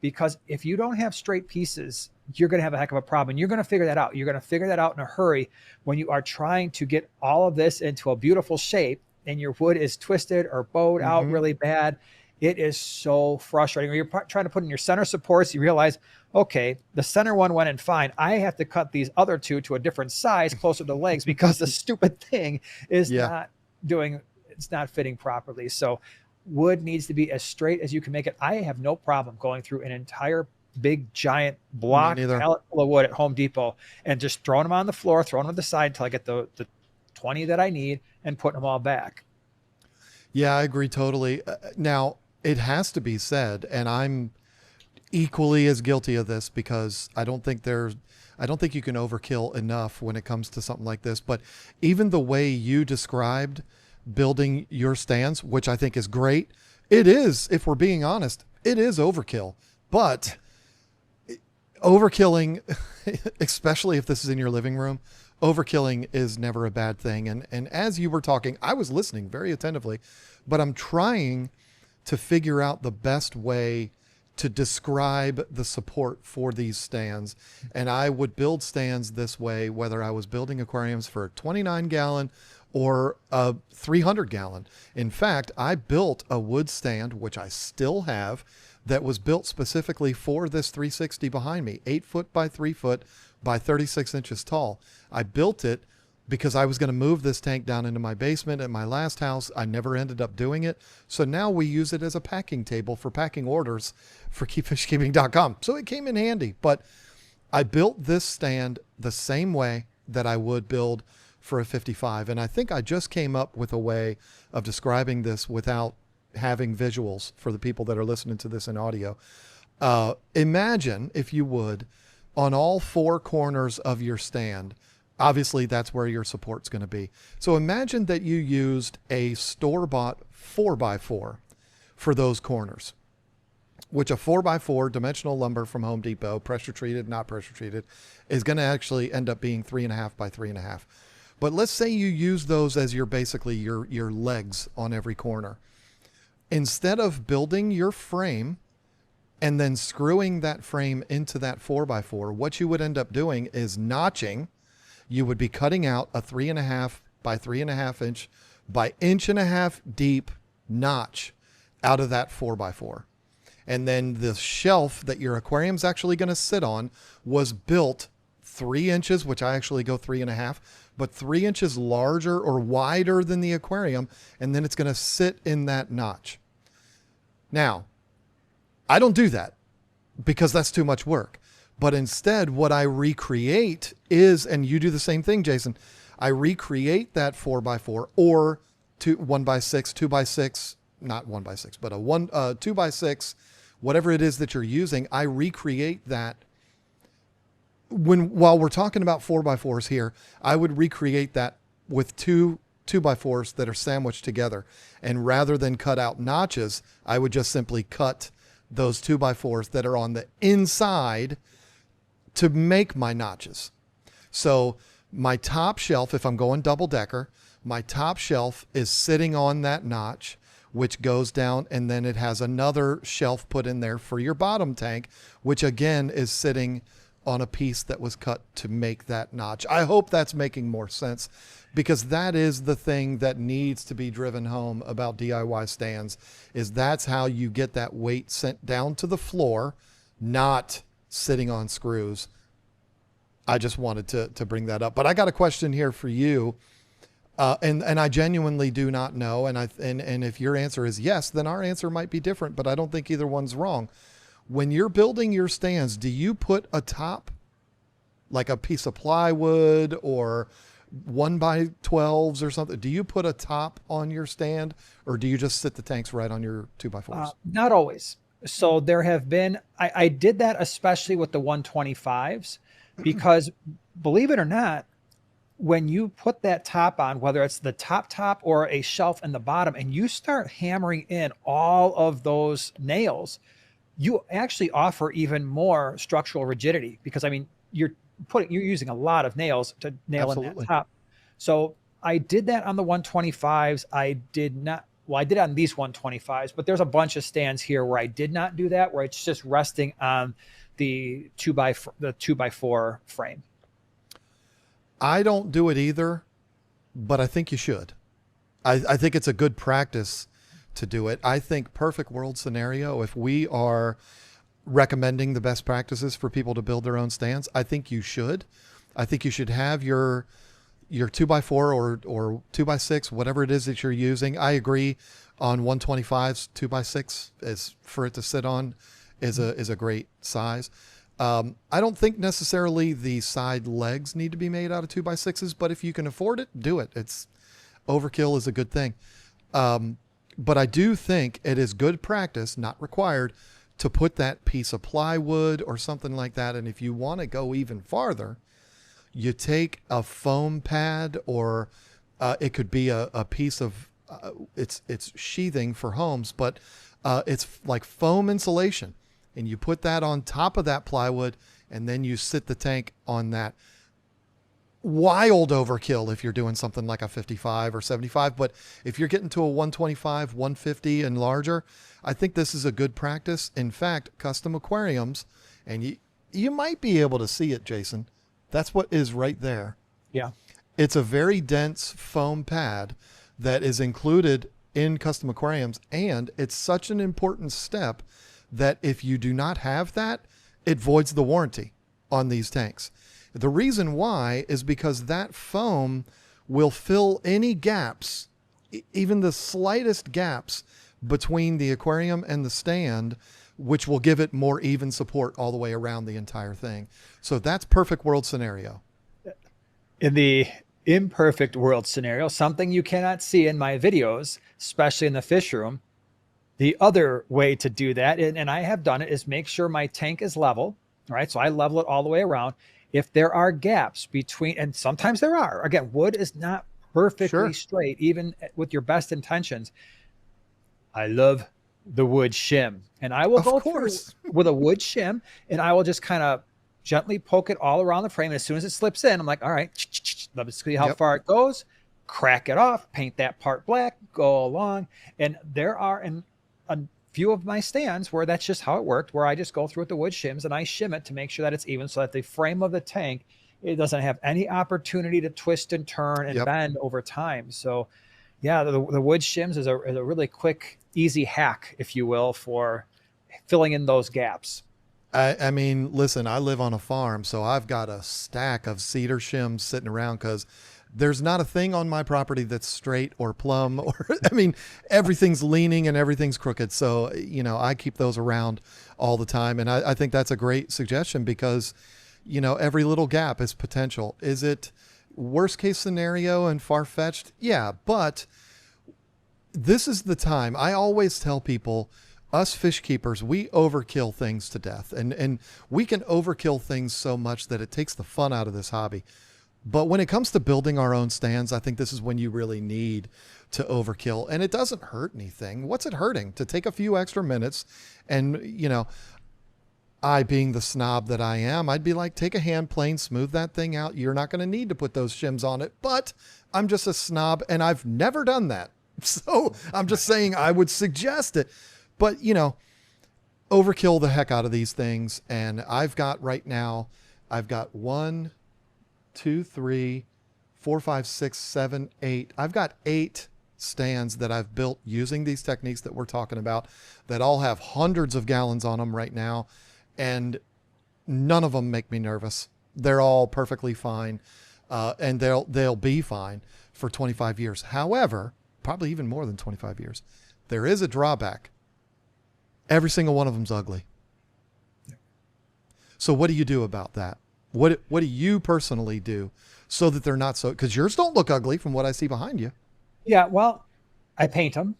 because if you don't have straight pieces, you're going to have a heck of a problem. And you're going to figure that out. You're going to figure that out in a hurry when you are trying to get all of this into a beautiful shape and your wood is twisted or bowed out really bad. It is so frustrating. When you're trying to put in your center supports, you realize, okay, the center one went in fine. I have to cut these other two to a different size closer to the legs because the stupid thing is it's not fitting properly. So wood needs to be as straight as you can make it. I have no problem going through an entire big giant block pallet full of wood at Home Depot and just throwing them on the floor, throwing them on the side until I get the 20 that I need and putting them all back. Yeah, I agree totally. Now, it has to be said, and I'm equally as guilty of this because I don't think you can overkill enough when it comes to something like this. But even the way you described building your stands, which I think is great, it is, if we're being honest, it is overkill. But overkilling, especially if this is in your living room, overkilling is never a bad thing. And as you were talking, I was listening very attentively, but I'm trying to figure out the best way to describe the support for these stands. And I would build stands this way, whether I was building aquariums for a 29 gallon or a 300 gallon. In fact, I built a wood stand, which I still have, that was built specifically for this 360 behind me, 8 foot by 3 foot by 36 inches tall. I built it because I was going to move this tank down into my basement at my last house. I never ended up doing it. So now we use it as a packing table for packing orders for keepfishkeeping.com. So it came in handy, but I built this stand the same way that I would build for a 55. And I think I just came up with a way of describing this without having visuals for the people that are listening to this in audio. Imagine, if you would, on all 4 corners of your stand, obviously that's where your support's going to be. So imagine that you used a store-bought 4x4 for those corners, which a 4x4 dimensional lumber from Home Depot, pressure treated, not pressure treated, is going to actually end up being 3.5 by 3.5. But let's say you use those as basically your legs on every corner. Instead of building your frame and then screwing that frame into that 4x4, what you would end up doing is notching. You would be cutting out a 3.5 by 3.5 inch by 1.5 inch deep notch out of that 4x4. And then the shelf that your aquarium's actually going to sit on was built 3 inches, which I actually go 3.5, but 3 inches larger or wider than the aquarium. And then it's going to sit in that notch. Now, I don't do that because that's too much work. But instead, what I recreate is, and you do the same thing, Jason, I recreate that 4x4 or 1x6, 2x6, not 1x6, but a 2x6, whatever it is that you're using. I recreate that. While we're talking about 4x4s here, I would recreate that with 2x4s that are sandwiched together. And rather than cut out notches, I would just simply cut those 2x4s that are on the inside to make my notches. So my top shelf, if I'm going double decker, my top shelf is sitting on that notch, which goes down, and then it has another shelf put in there for your bottom tank, which again is sitting on a piece that was cut to make that notch. I hope that's making more sense, because that is the thing that needs to be driven home about DIY stands, is that's how you get that weight sent down to the floor, not sitting on screws. I just wanted to bring that up. But I got a question here for you. And I genuinely do not know. And if your answer is yes, then our answer might be different, but I don't think either one's wrong. When you're building your stands, do you put a top, like a piece of plywood or 1x12s or something? Do you put a top on your stand, or do you just sit the tanks right on your 2x4s? Not always. So there have been, I did that especially with the 125s, because believe it or not, when you put that top on, whether it's the top or a shelf in the bottom, and you start hammering in all of those nails, you actually offer even more structural rigidity, because I mean, you're using a lot of nails to nail in that top. So I did that on the 125s. I did it on these 125s, but there's a bunch of stands here where I did not do that, where it's just resting on the 2x4 frame. I don't do it either, but I think you should. I think it's a good practice to do it. I think perfect world scenario, if we are recommending the best practices for people to build their own stands, I think you should. I think you should have your 2x4 or 2x6, whatever it is that you're using. I agree on 125s, 2x6 is for it to sit on is a great size. I don't think necessarily the side legs need to be made out of 2x6s, but if you can afford it, do it. It's overkill is a good thing. But I do think it is good practice, not required, to put that piece of plywood or something like that. And if you want to go even farther, you take a foam pad, or it could be a piece of it's sheathing for homes, but it's like foam insulation, and you put that on top of that plywood, and then you sit the tank on that. Wild overkill if you're doing something like a 55 or 75, but if you're getting to a 125, 150 and larger, I think this is a good practice. In fact, custom aquariums, and you might be able to see it, Jason. That's what is right there. Yeah. It's a very dense foam pad that is included in custom aquariums, and it's such an important step that if you do not have that, it voids the warranty on these tanks. The reason why is because that foam will fill any gaps, even the slightest gaps between the aquarium and the stand, which will give it more even support all the way around the entire thing. So that's perfect world scenario. In the imperfect world scenario, something you cannot see in my videos, especially in the fish room, the other way to do that, and I have done it, is make sure my tank is level. All right. So I level it all the way around. If there are gaps between, and sometimes there are, again, wood is not perfectly straight, even with your best intentions. I love the wood shim, and I will go through with a wood shim, and I will just kind of gently poke it all around the frame. And as soon as it slips in, I'm like, all right, let me see how far it goes, crack it off, paint that part black, go along. And there are a few of my stands where that's just how it worked, where I just go through with the wood shims and I shim it to make sure that it's even, so that the frame of the tank, it doesn't have any opportunity to twist and turn and bend over time. So yeah, the wood shims is a really quick, easy hack, if you will, for filling in those gaps. I mean, listen, I live on a farm, so I've got a stack of cedar shims sitting around because there's not a thing on my property that's straight or plumb, or, I mean, everything's leaning and everything's crooked. So, I keep those around all the time. And I think that's a great suggestion because, every little gap is potential. Is it worst case scenario and far-fetched? Yeah, but this is the time. I always tell people, us fish keepers, we overkill things to death, and we can overkill things so much that it takes the fun out of this hobby. But when it comes to building our own stands, I think this is when you really need to overkill, and it doesn't hurt anything. What's it hurting? To take a few extra minutes, and I, being the snob that I am, I'd be like, take a hand plane, smooth that thing out. You're not going to need to put those shims on it, but I'm just a snob and I've never done that. So I'm just saying I would suggest it, but overkill the heck out of these things. And I've got 1, 2, 3, 4, 5, 6, 7, 8. I've got 8 stands that I've built using these techniques that we're talking about that all have hundreds of gallons on them right now. And none of them make me nervous. They're all perfectly fine. And they'll be fine for 25 years. However, probably even more than 25 years. There is a drawback. Every single one of them's ugly. So what do you do about that? What do you personally do so that they're not so, because yours don't look ugly from what I see behind you. Yeah, well, I paint them.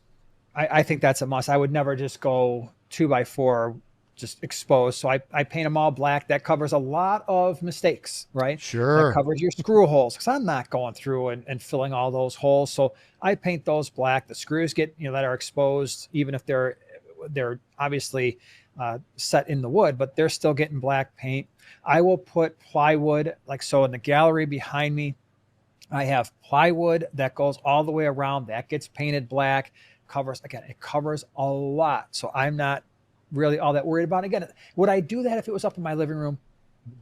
I think that's a must. I would never just go 2x4 just exposed. So I paint them all black. That covers a lot of mistakes, right? Sure. That covers your screw holes, because I'm not going through and filling all those holes. So I paint those black. The screws get, that are exposed, even if they're obviously set in the wood, but they're still getting black paint. I will put plywood, like so in the gallery behind me, I have plywood that goes all the way around. That gets painted black. It covers a lot. So I'm not really all that worried about it. Again, would I do that if it was up in my living room?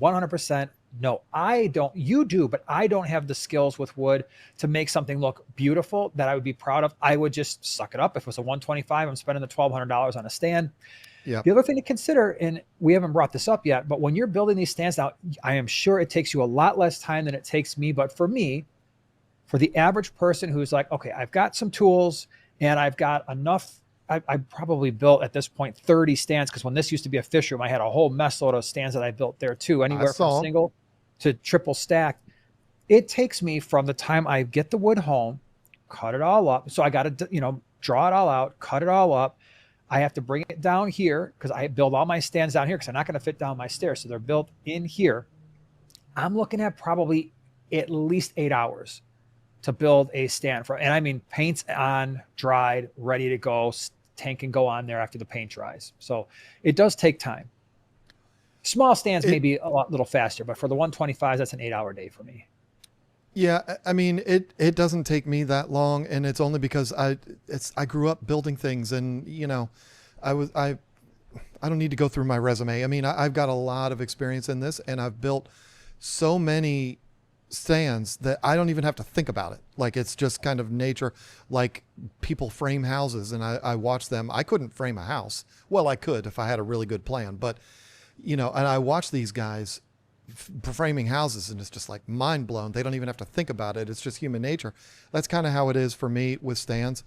100%. No, I don't. You do, but I don't have the skills with wood to make something look beautiful that I would be proud of. I would just suck it up. If it was a 125, I'm spending the $1,200 on a stand. Yeah. The other thing to consider, and we haven't brought this up yet, but when you're building these stands now, I am sure it takes you a lot less time than it takes me. But for me, for the average person who's like, okay, I've got some tools and I've got enough I probably built at this point 30 stands, because when this used to be a fish room, I had a whole mess load of stands that I built there too, I anywhere from saw. single to triple stacked. It takes me from the time I get the wood home, cut it all up. So I got to, draw it all out, cut it all up. I have to bring it down here because I build all my stands down here because I'm not going to fit down my stairs. So they're built in here. I'm looking at probably at least 8 hours to build a stand for, and I mean, paint's on, dried, ready to go. Tank can go on there after the paint dries. So it does take time. Small stands may be a little faster, but for the 125s, that's an 8-hour day for me. Yeah, I mean, it doesn't take me that long, and it's only because I grew up building things, and I don't need to go through my resume. I mean, I've got a lot of experience in this, and I've built so many stands that I don't even have to think about it. Like, it's just kind of nature. Like, people frame houses, and I watch them. I couldn't frame a house. Well, I could if I had a really good plan, but and I watch these guys framing houses, and it's just like mind blown. They don't even have to think about it. It's just human nature. That's kind of how it is for me with stands.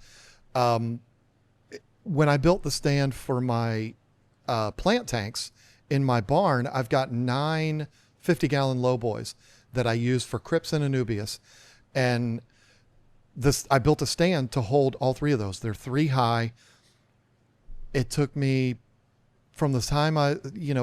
When I built the stand for my plant tanks in my barn, I've got 9 50-gallon lowboys that I use for Crips and Anubias. And I built a stand to hold all 3 of those. They're 3 high. It took me, from the time I,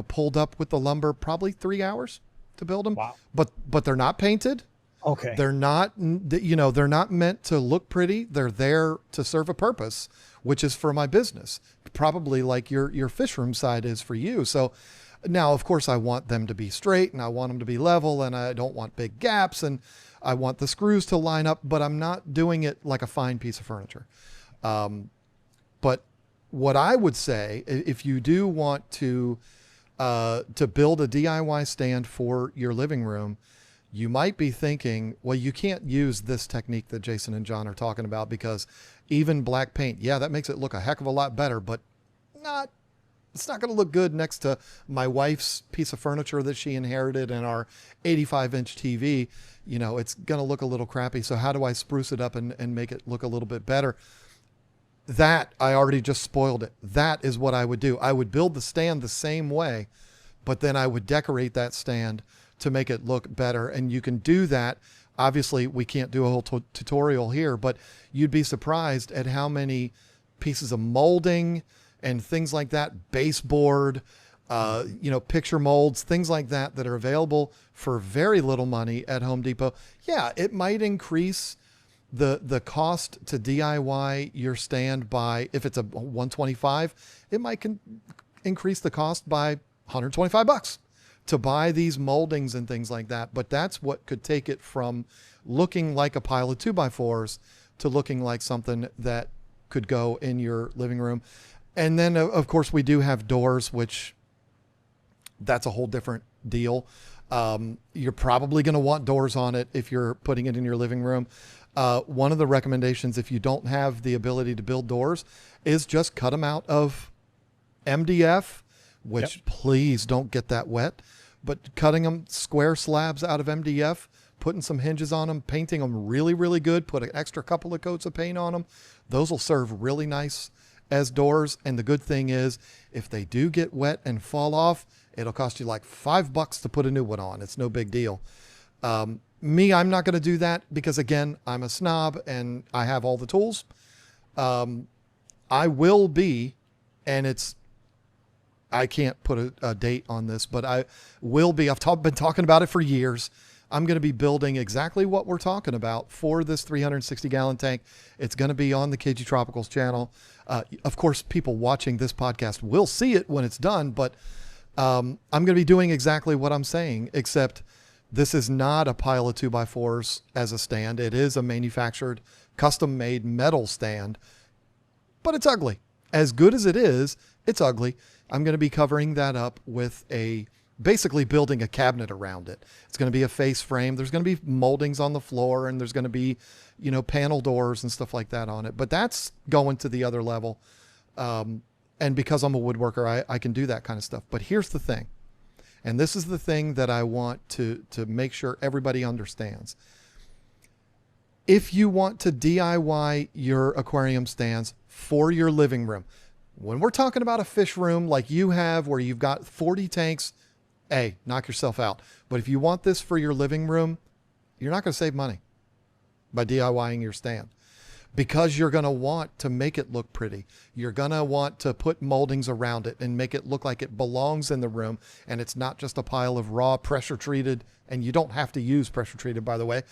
pulled up with the lumber, probably 3 hours to build them. Wow. But they're not painted. Okay. They're not, they're not meant to look pretty. They're there to serve a purpose, which is for my business, probably like your fish room side is for you. So now, of course, I want them to be straight, and I want them to be level, and I don't want big gaps, and I want the screws to line up, but I'm not doing it like a fine piece of furniture. But what I would say, if you do want to build a DIY stand for your living room, you might be thinking, well, you can't use this technique that Jason and John are talking about, because even black paint, yeah, that makes it look a heck of a lot better, but it's not going to look good next to my wife's piece of furniture that she inherited and our 85-inch TV. It's going to look a little crappy. So how do I spruce it up and make it look a little bit better? That, I already just spoiled it. That is what I would do. I would build the stand the same way, but then I would decorate that stand to make it look better. And you can do that. Obviously, we can't do a whole tutorial here, but you'd be surprised at how many pieces of molding and things like that, baseboard, picture molds, things like that are available for very little money at Home Depot. Yeah, it might increase the cost to DIY your stand by, if it's a 125, it might increase the cost by $125 to buy these moldings and things like that. But that's what could take it from looking like a pile of 2x4s to looking like something that could go in your living room. And then, of course, we do have doors, which that's a whole different deal. You're probably going to want doors on it if you're putting it in your living room. One of the recommendations, if you don't have the ability to build doors, is just cut them out of MDF, which please don't get that wet. But cutting them square slabs out of MDF, putting some hinges on them, painting them really, really good, put an extra couple of coats of paint on them. Those will serve really nice as doors. And the good thing is, if they do get wet and fall off, it'll cost you like $5 to put a new one on. It's no big deal. Me, I'm not going to do that because, again, I'm a snob and I have all the tools. I will be, and I can't put a date on this, but I will be, been talking about it for years. I'm going to be building exactly what we're talking about for this 360-gallon tank. It's going to be on the KG Tropicals channel. Of course, people watching this podcast will see it when it's done, but I'm going to be doing exactly what I'm saying, except this is not a pile of 2x4s as a stand. It is a manufactured, custom-made metal stand, but it's ugly. As good as it is, it's ugly. I'm going to be covering that up with basically building a cabinet around it. It's going to be a face frame. There's going to be moldings on the floor, and there's going to be, panel doors and stuff like that on it. But that's going to the other level. And because I'm a woodworker, I can do that kind of stuff. But here's the thing. And this is the thing that I want to make sure everybody understands. If you want to DIY your aquarium stands for your living room, when we're talking about a fish room like you have where you've got 40 tanks, hey, knock yourself out. But if you want this for your living room, you're not going to save money by DIYing your stand, because you're going to want to make it look pretty. You're going to want to put moldings around it and make it look like it belongs in the room, and it's not just a pile of raw pressure treated, and you don't have to use pressure treated, by the way.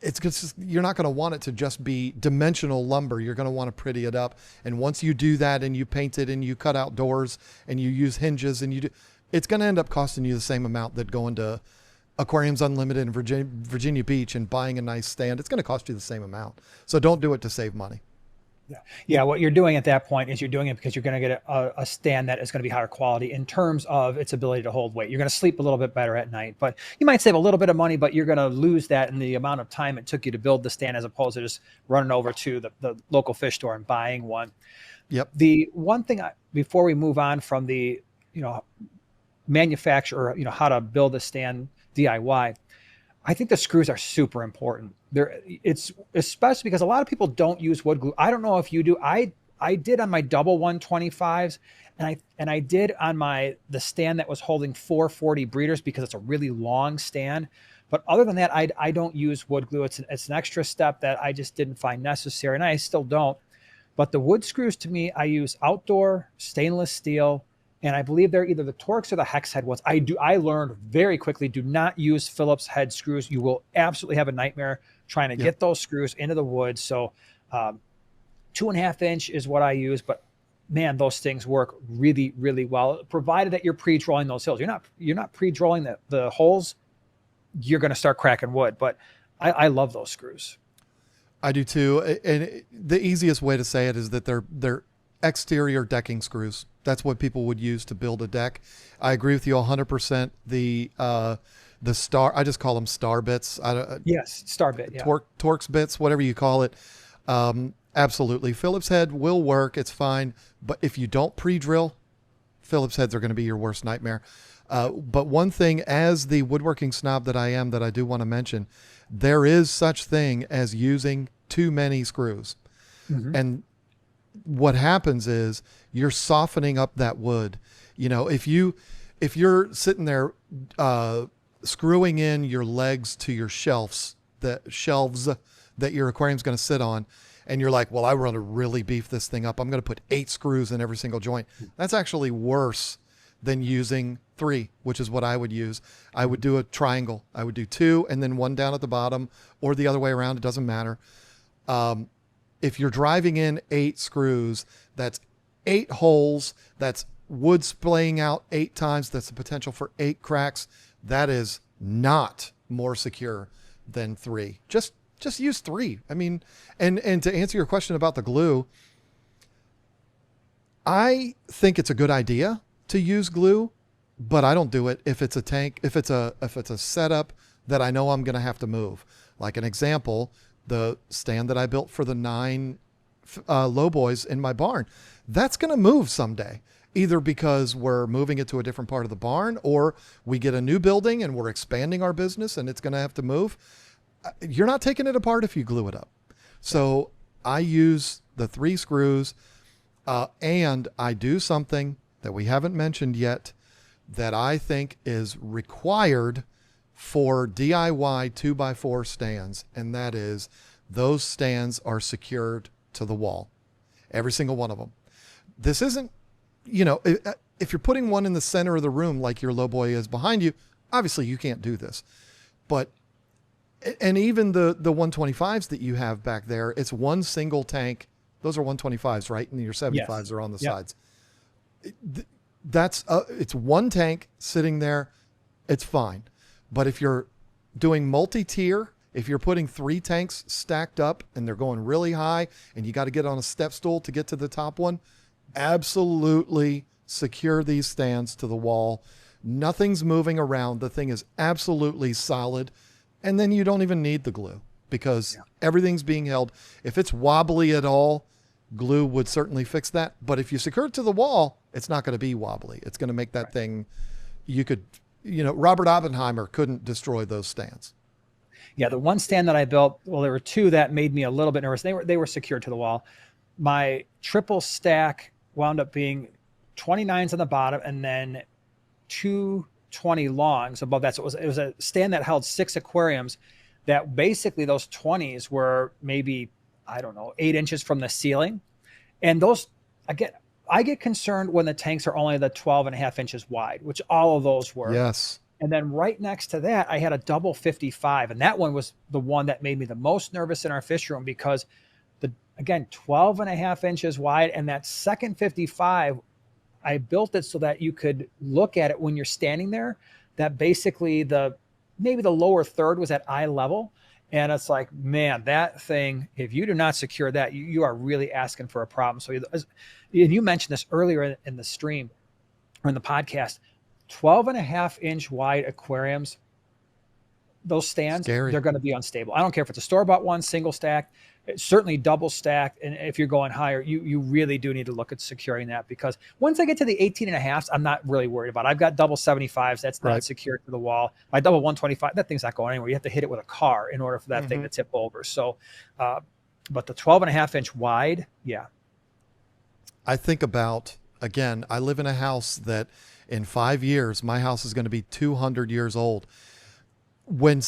It's just, you're not going to want it to just be dimensional lumber. You're going to want to pretty it up. And once you do that and you paint it and you cut out doors and you use hinges and you do, it's going to end up costing you the same amount that going to Aquariums Unlimited in Virginia Beach and buying a nice stand. It's going to cost you the same amount. So don't do it to save money. Yeah, what you're doing at that point is you're doing it because you're going to get a stand that is going to be higher quality in terms of its ability to hold weight. You're going to sleep a little bit better at night, but you might save a little bit of money, but you're going to lose that in the amount of time it took you to build the stand as opposed to just running over to the local fish store and buying one. Yep. The one thing before we move on from the, manufacturer, how to build a stand DIY, I think the screws are super important. It's especially because a lot of people don't use wood glue. I don't know if you do. I did on my double 125s, and I did on the stand that was holding 440 breeders because it's a really long stand. But other than that, I don't use wood glue. It's an extra step that I just didn't find necessary, and I still don't. But the wood screws, to me, I use outdoor stainless steel. And I believe they're either the Torx or the hex head ones. I learned very quickly, do not use Phillips head screws. You will absolutely have a nightmare trying to get those screws into the wood. So 2.5 inch is what I use, but man, those things work really, really well, provided that you're pre-drilling those holes. You're not pre-drilling the holes, you're going to start cracking wood, but I love those screws. I do too. And the easiest way to say it is that they're exterior decking screws. That's what people would use to build a deck. I agree with you 100%. The star, I just call them star bits. Yes, star bit. Yeah. Torx bits, whatever you call it. Absolutely. Phillips head will work. It's fine. But if you don't pre-drill, Phillips heads are going to be your worst nightmare. But one thing, as the woodworking snob that I am, that I do want to mention, there is such thing as using too many screws. Mm-hmm. And what happens is you're softening up that wood. If you're sitting there screwing in your legs to your shelves that your aquarium's going to sit on, and you're like, well, I want to really beef this thing up, I'm going to put 8 screws in every single joint. That's actually worse than using 3, which is what I would use. I would do a triangle. I would do 2 and then 1 down at the bottom, or the other way around. It doesn't matter. If you're driving in 8 screws, that's 8 holes. That's wood splaying out 8 times. That's the potential for 8 cracks. That is not more secure than 3. Just use 3. I mean, and to answer your question about the glue, I think it's a good idea to use glue, but I don't do it if it's a tank, if it's a setup that I know I'm going to have to move. Like an example, the stand that I built for the 9 low boys in my barn, that's going to move someday, either because we're moving it to a different part of the barn, or we get a new building and we're expanding our business and it's going to have to move. You're not taking it apart if you glue it up. So I use the 3 screws, and I do something that we haven't mentioned yet that I think is required for DIY 2x4 stands, and that is those stands are secured to the wall, every single one of them. This isn't, if you're putting one in the center of the room like your low boy is behind you, obviously you can't do this. But, and even the 125s that you have back there, it's one single tank. Those are 125s, right? And your 75s are on the sides. It's one tank sitting there. It's fine. But if you're doing multi-tier, if you're putting 3 tanks stacked up and they're going really high and you got to get on a step stool to get to the top one, absolutely secure these stands to the wall. Nothing's moving around. The thing is absolutely solid. And then you don't even need the glue because everything's being held. If it's wobbly at all, glue would certainly fix that. But if you secure it to the wall, it's not going to be wobbly. It's going to make that thing, Robert Oppenheimer couldn't destroy those stands. Yeah, the one stand that I built, well, there were two that made me a little bit nervous. They were secured to the wall. My triple stack wound up being 29s on the bottom and then two 20 longs above that. So it was a stand that held 6 aquariums that basically those 20s were maybe, I don't know, 8 inches from the ceiling. And those, again, I get concerned when the tanks are only the 12 and a half inches wide, which all of those were. Yes. And then right next to that, I had a double 55. And that one was the one that made me the most nervous in our fish room because again, 12 and a half inches wide. And that second 55, I built it so that you could look at it when you're standing there, that basically maybe the lower third was at eye level. And it's like, man, that thing, if you do not secure that, you are really asking for a problem. So and you mentioned this earlier in the stream or in the podcast, 12 and a half inch wide aquariums, those stands, Scary. They're going to be unstable. I don't care if it's a store-bought one, single stack, certainly double stacked. And if you're going higher, you really do need to look at securing that, because once I get to the 18 and a half, I'm not really worried about it. I've got double 75s. That's not secured to the wall. My double 125, that thing's not going anywhere. You have to hit it with a car in order for that thing to tip over. So, but the 12 and a half inch wide. Yeah. I think about, again, I live in a house that in 5 years, my house is going to be 200 years old. When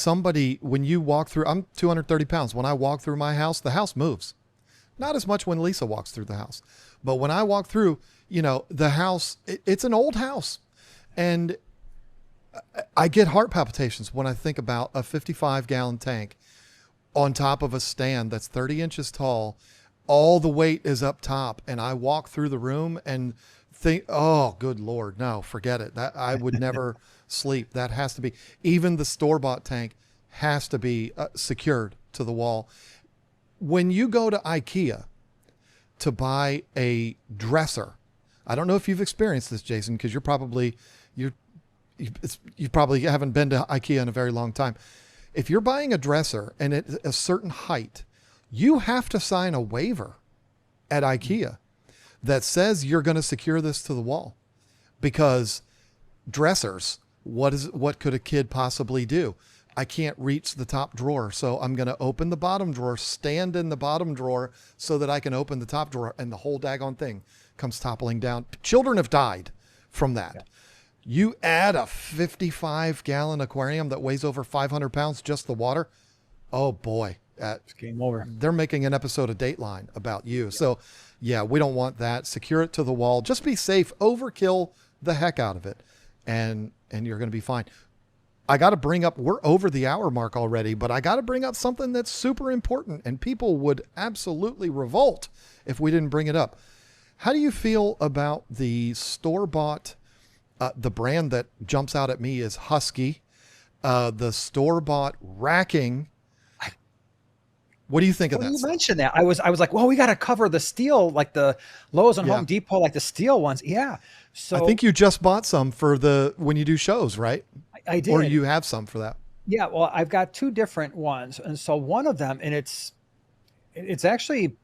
you walk through, I'm 230 pounds. When I walk through my house, the house moves. Not as much when Lisa walks through the house, but when I walk through, the house, it's an old house. And I get heart palpitations when I think about a 55-gallon tank on top of a stand that's 30 inches tall. All the weight is up top. And I walk through the room and think, oh, good Lord, no, forget it. That I would never sleep. That has to be, even the store-bought tank has to be secured to the wall. When you go to IKEA to buy a dresser, I don't know if you've experienced this, Jason, because you probably haven't been to IKEA in a very long time. If you're buying a dresser and at a certain height, you have to sign a waiver at IKEA that says you're going to secure this to the wall, because dressers, what could a kid possibly do? I can't reach the top drawer, so I'm going to open the bottom drawer, stand in the bottom drawer so that I can open the top drawer, and the whole daggone thing comes toppling down. Children have died from that. Yeah. You add a 55-gallon aquarium that weighs over 500 pounds, just the water. Oh boy. It's game over. They're making an episode of Dateline about you. Yeah. So yeah, we don't want that. Secure it to the wall. Just be safe. Overkill the heck out of it. And you're going to be fine. I got to bring up, we're over the hour mark already, but I got to bring up something that's super important, and people would absolutely revolt if we didn't bring it up. How do you feel about the store-bought, the brand that jumps out at me is Husky, the store-bought racking? What do you think of that? You mentioned that. I was like, well, we got to cover the steel, like the Lowe's and Home Depot, like the steel ones. Yeah. So I think you just bought some for when you do shows, right? I did. Or you have some for that. Yeah. Well, I've got 2 different ones. And so one of them, and it's actually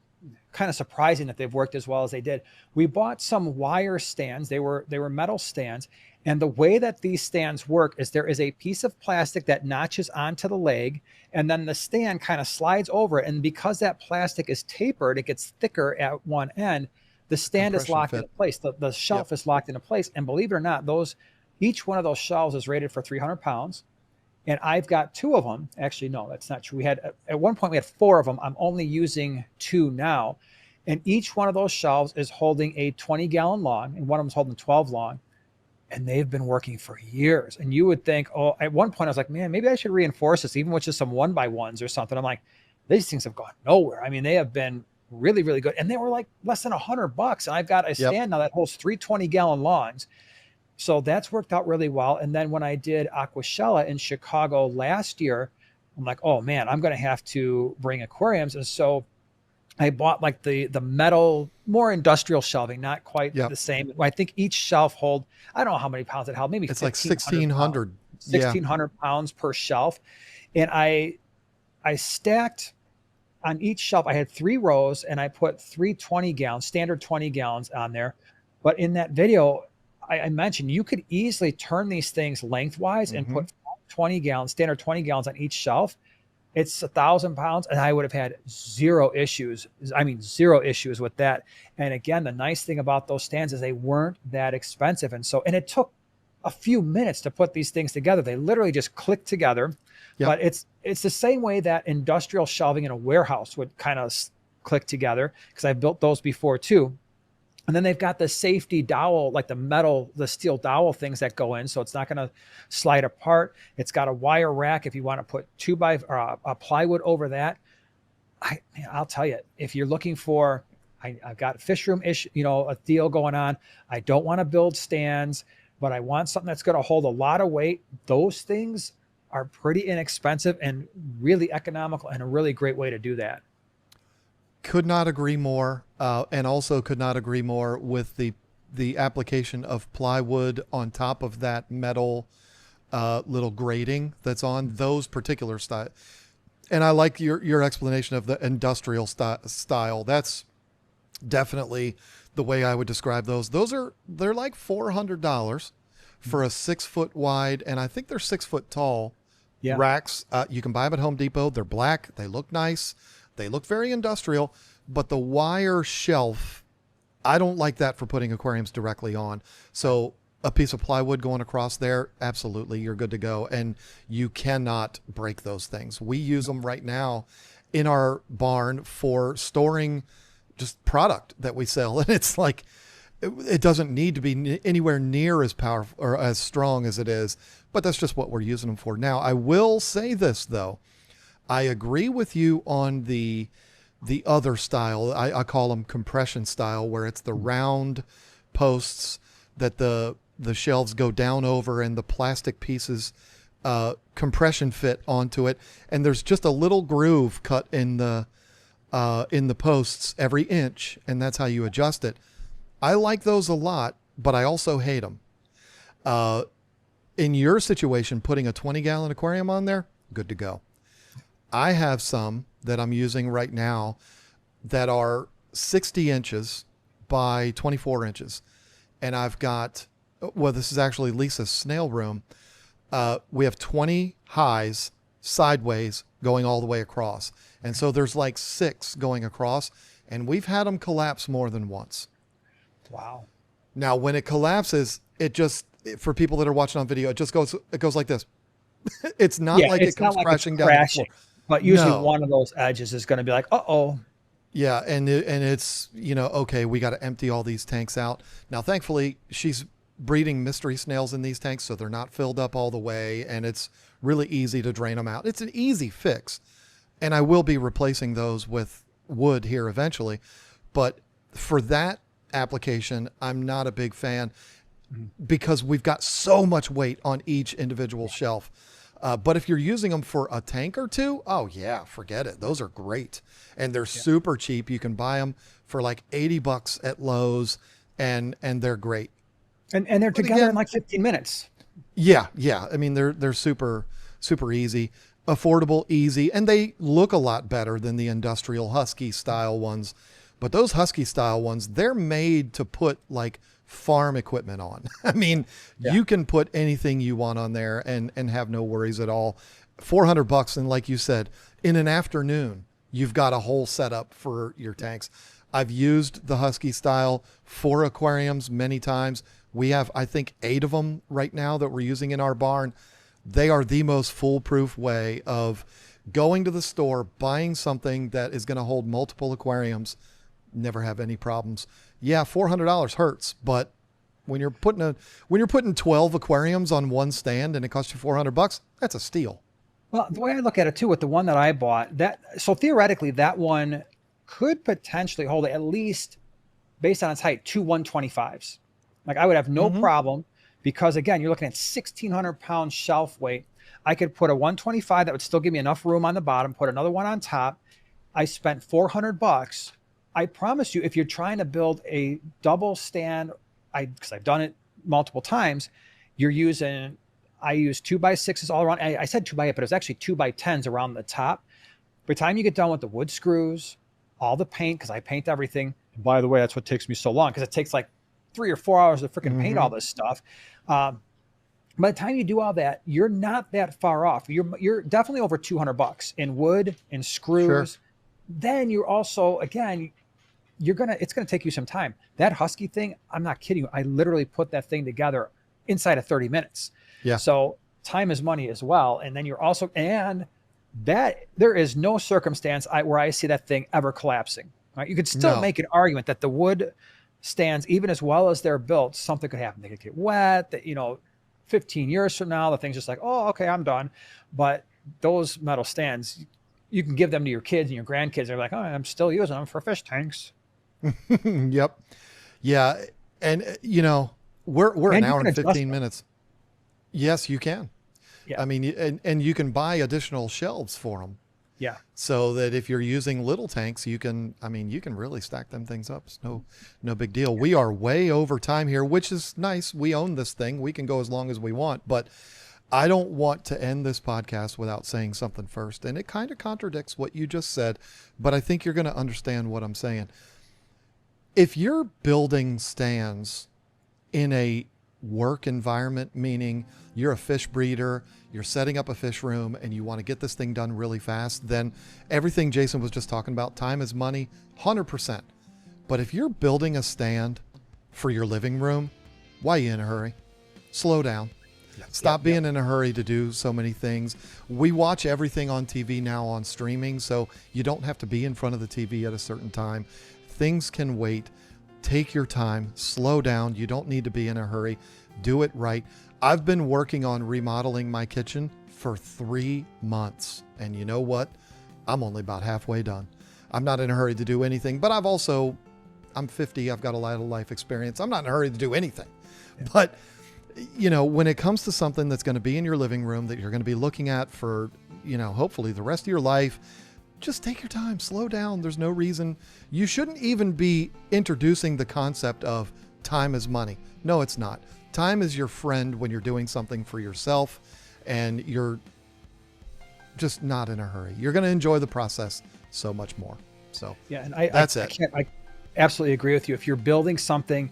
kind of surprising that they've worked as well as they did. We bought some wire stands. They were metal stands. And the way that these stands work is there is a piece of plastic that notches onto the leg, and then the stand kind of slides over it. And because that plastic is tapered, it gets thicker at one end. The stand is locked into place. The shelf is locked into place. And believe it or not, each one of those shelves is rated for 300 pounds. And I've got 2 of them. Actually, no, that's not true. At one point we had 4 of them. I'm only using 2 now. And each one of those shelves is holding a 20-gallon long, and one of them's holding 12 long. And they've been working for years. And you would think, oh, at one point I was like, man, maybe I should reinforce this, even with just some 1x1s or something. I'm like, these things have gone nowhere. I mean, they have been really, really good. And they were like less than $100. And I've got a stand now that holds 3 20-gallon longs. So that's worked out really well. And then when I did Aquashella in Chicago last year, I'm like, oh man, I'm going to have to bring aquariums. And so I bought like the metal, more industrial shelving, not quite the same. I think each shelf I don't know how many pounds it held, maybe it's like 1,600. 1,600 pounds per shelf. And I stacked on each shelf. I had 3 rows, and I put 3 20-gallons, standard 20 gallons on there. But in that video, I mentioned you could easily turn these things lengthwise and put 20 gallons, standard 20 gallons on each shelf. It's 1,000 pounds, and I would have had zero issues. I mean, zero issues with that. And again, the nice thing about those stands is they weren't that expensive. And it took a few minutes to put these things together. They literally just click together. Yep. But it's the same way that industrial shelving in a warehouse would kind of click together, because I've built those before too. And then they've got the safety dowel, like the steel dowel things that go in, so it's not going to slide apart. It's got a wire rack if you want to put a plywood over that. I'll tell you, if you're looking for, I've got fish room ish, a deal going on. I don't want to build stands, but I want something that's going to hold a lot of weight. Those things are pretty inexpensive and really economical, and a really great way to do that. Could not agree more, and also could not agree more with the application of plywood on top of that metal little grating that's on those particular style. And I like your explanation of the industrial style. That's definitely the way I would describe those. They're like $400 for a 6 foot wide, and I think they're 6 foot tall racks. You can buy them at Home Depot. They're black. They look nice. They look very industrial, but the wire shelf, I don't like that for putting aquariums directly on. So a piece of plywood going across there, absolutely, you're good to go. And you cannot break those things. We use them right now in our barn for storing just product that we sell. And it's like, it doesn't need to be anywhere near as powerful or as strong as it is, but that's just what we're using them for. Now, I will say this though. I agree with you on the other style. I call them compression style, where it's the round posts that the shelves go down over, and the plastic pieces compression fit onto it. And there's just a little groove cut in the posts every inch, and that's how you adjust it. I like those a lot, but I also hate them. In your situation, putting a 20-gallon aquarium on there, good to go. I have some that I'm using right now that are 60 inches by 24 inches. And I've got, well, this is actually Lisa's snail room. We have 20 highs sideways going all the way across. And so there's like 6 going across, and we've had them collapse more than once. Wow. Now, when it collapses, for people that are watching on video, it goes like this. It's not like it comes crashing down the floor. But usually one of those edges is going to be like, uh-oh. Yeah, and it's, okay, we got to empty all these tanks out. Now, thankfully, she's breeding mystery snails in these tanks, so they're not filled up all the way, and it's really easy to drain them out. It's an easy fix, and I will be replacing those with wood here eventually. But for that application, I'm not a big fan because we've got so much weight on each individual shelf. But if you're using them for a tank or two, oh yeah, forget it. Those are great. And they're super cheap. You can buy them for like $80 at Lowe's, and they're great. And they're together in like 15 minutes. Yeah. Yeah. I mean, they're super, super easy, affordable, easy, and they look a lot better than the industrial Husky style ones. But those Husky style ones, they're made to put like farm equipment on. I mean, you can put anything you want on there and have no worries at all. $400. And like you said, in an afternoon, you've got a whole setup for your tanks. I've used the Husky style for aquariums many times. We have, I think, 8 of them right now that we're using in our barn. They are the most foolproof way of going to the store, buying something that is going to hold multiple aquariums, never have any problems. Yeah, $400 hurts, but when you're putting 12 aquariums on one stand and it costs you $400, that's a steal. Well, the way I look at it too, with the one that I bought, so theoretically that one could potentially hold at least, based on its height, 2 125s. Like I would have no problem, because again, you're looking at 1,600 pound shelf weight. I could put a 125 that would still give me enough room on the bottom, put another one on top. I spent $400. I promise you, if you're trying to build a double stand, because I've done it multiple times, I use 2x6s all around. I said 2x8, but it was actually 2x10s around the top. By the time you get done with the wood screws, all the paint, because I paint everything. And by the way, that's what takes me so long, because it takes like 3 or 4 hours to freaking paint all this stuff. By the time you do all that, you're not that far off. You're definitely over $200 in wood and screws. Sure. Then you're also, again, it's gonna take you some time. That Husky thing, I'm not kidding you. I literally put that thing together inside of 30 minutes. Yeah. So time is money as well. And then you're also, and that there is no circumstance where I see that thing ever collapsing. Right? You could still make an argument that the wood stands, even as well as they're built, something could happen. They could get wet, that, 15 years from now, the thing's just like, oh, okay, I'm done. But those metal stands, you can give them to your kids and your grandkids. They're like, oh, I'm still using them for fish tanks. Yep. Yeah. And we're an hour and 15 minutes. Yes, you can. Yeah. I mean, and you can buy additional shelves for them. Yeah. So that if you're using little tanks, you can really stack them things up. It's no big deal. We are way over time here, which is nice. We own this thing. We can go as long as we want, but I don't want to end this podcast without saying something first. And it kind of contradicts what you just said, but I think you're going to understand what I'm saying. If you're building stands in a work environment, meaning you're a fish breeder, you're setting up a fish room, and you want to get this thing done really fast, then everything Jason was just talking about, time is money, 100%. But if you're building a stand for your living room, why are you in a hurry? Slow down. Stop being in a hurry to do so many things. We watch everything on TV now on streaming, so you don't have to be in front of the TV at a certain time. Things can wait. Take your time, slow down. You don't need to be in a hurry. Do it right. I've been working on remodeling my kitchen for 3 months. And you know what? I'm only about halfway done. I'm not in a hurry to do anything, but I'm 50. I've got a lot of life experience. I'm not in a hurry to do anything. Yeah. But, when it comes to something that's going to be in your living room that you're going to be looking at for, hopefully the rest of your life, just take your time, slow down. There's no reason. You shouldn't even be introducing the concept of time is money. No, it's not. Time is your friend when you're doing something for yourself and you're just not in a hurry. You're going to enjoy the process so much more. So yeah, and I absolutely agree with you. If you're building something,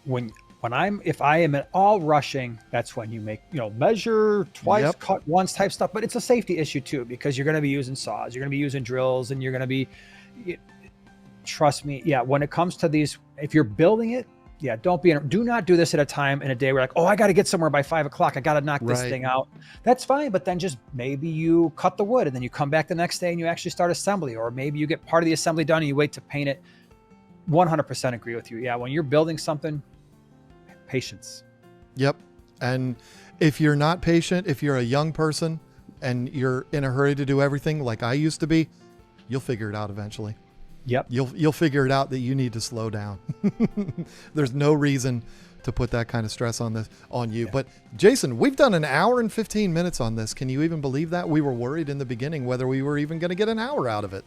if I am at all rushing, that's when you make, measure twice, cut once type stuff. But it's a safety issue too, because you're going to be using saws, you're going to be using drills, and you're going to be, trust me. Yeah. When it comes to these, if you're building it, do not do this at a time in a day where like, oh, I got to get somewhere by 5 o'clock. I got to knock this thing out. That's fine. But then just maybe you cut the wood and then you come back the next day and you actually start assembly, or maybe you get part of the assembly done and you wait to paint it. 100% agree with you. Yeah. When you're building something, patience. Yep. And if you're not patient, if you're a young person and you're in a hurry to do everything like I used to be, you'll figure it out eventually. Yep. You'll figure it out that you need to slow down. There's no reason to put that kind of stress on you. Yeah. But Jason, we've done an hour and 15 minutes on this. Can you even believe that? We were worried in the beginning whether we were even going to get an hour out of it.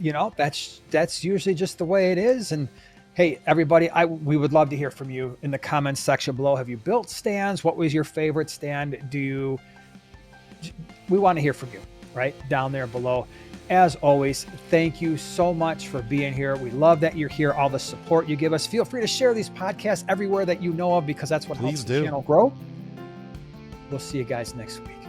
That's usually just the way it is. And hey, everybody, we would love to hear from you in the comments section below. Have you built stands? What was your favorite stand? We want to hear from you right down there below. As always, thank you so much for being here. We love that you're here, all the support you give us. Feel free to share these podcasts everywhere that you know of, because that's what helps the channel grow. We'll see you guys next week.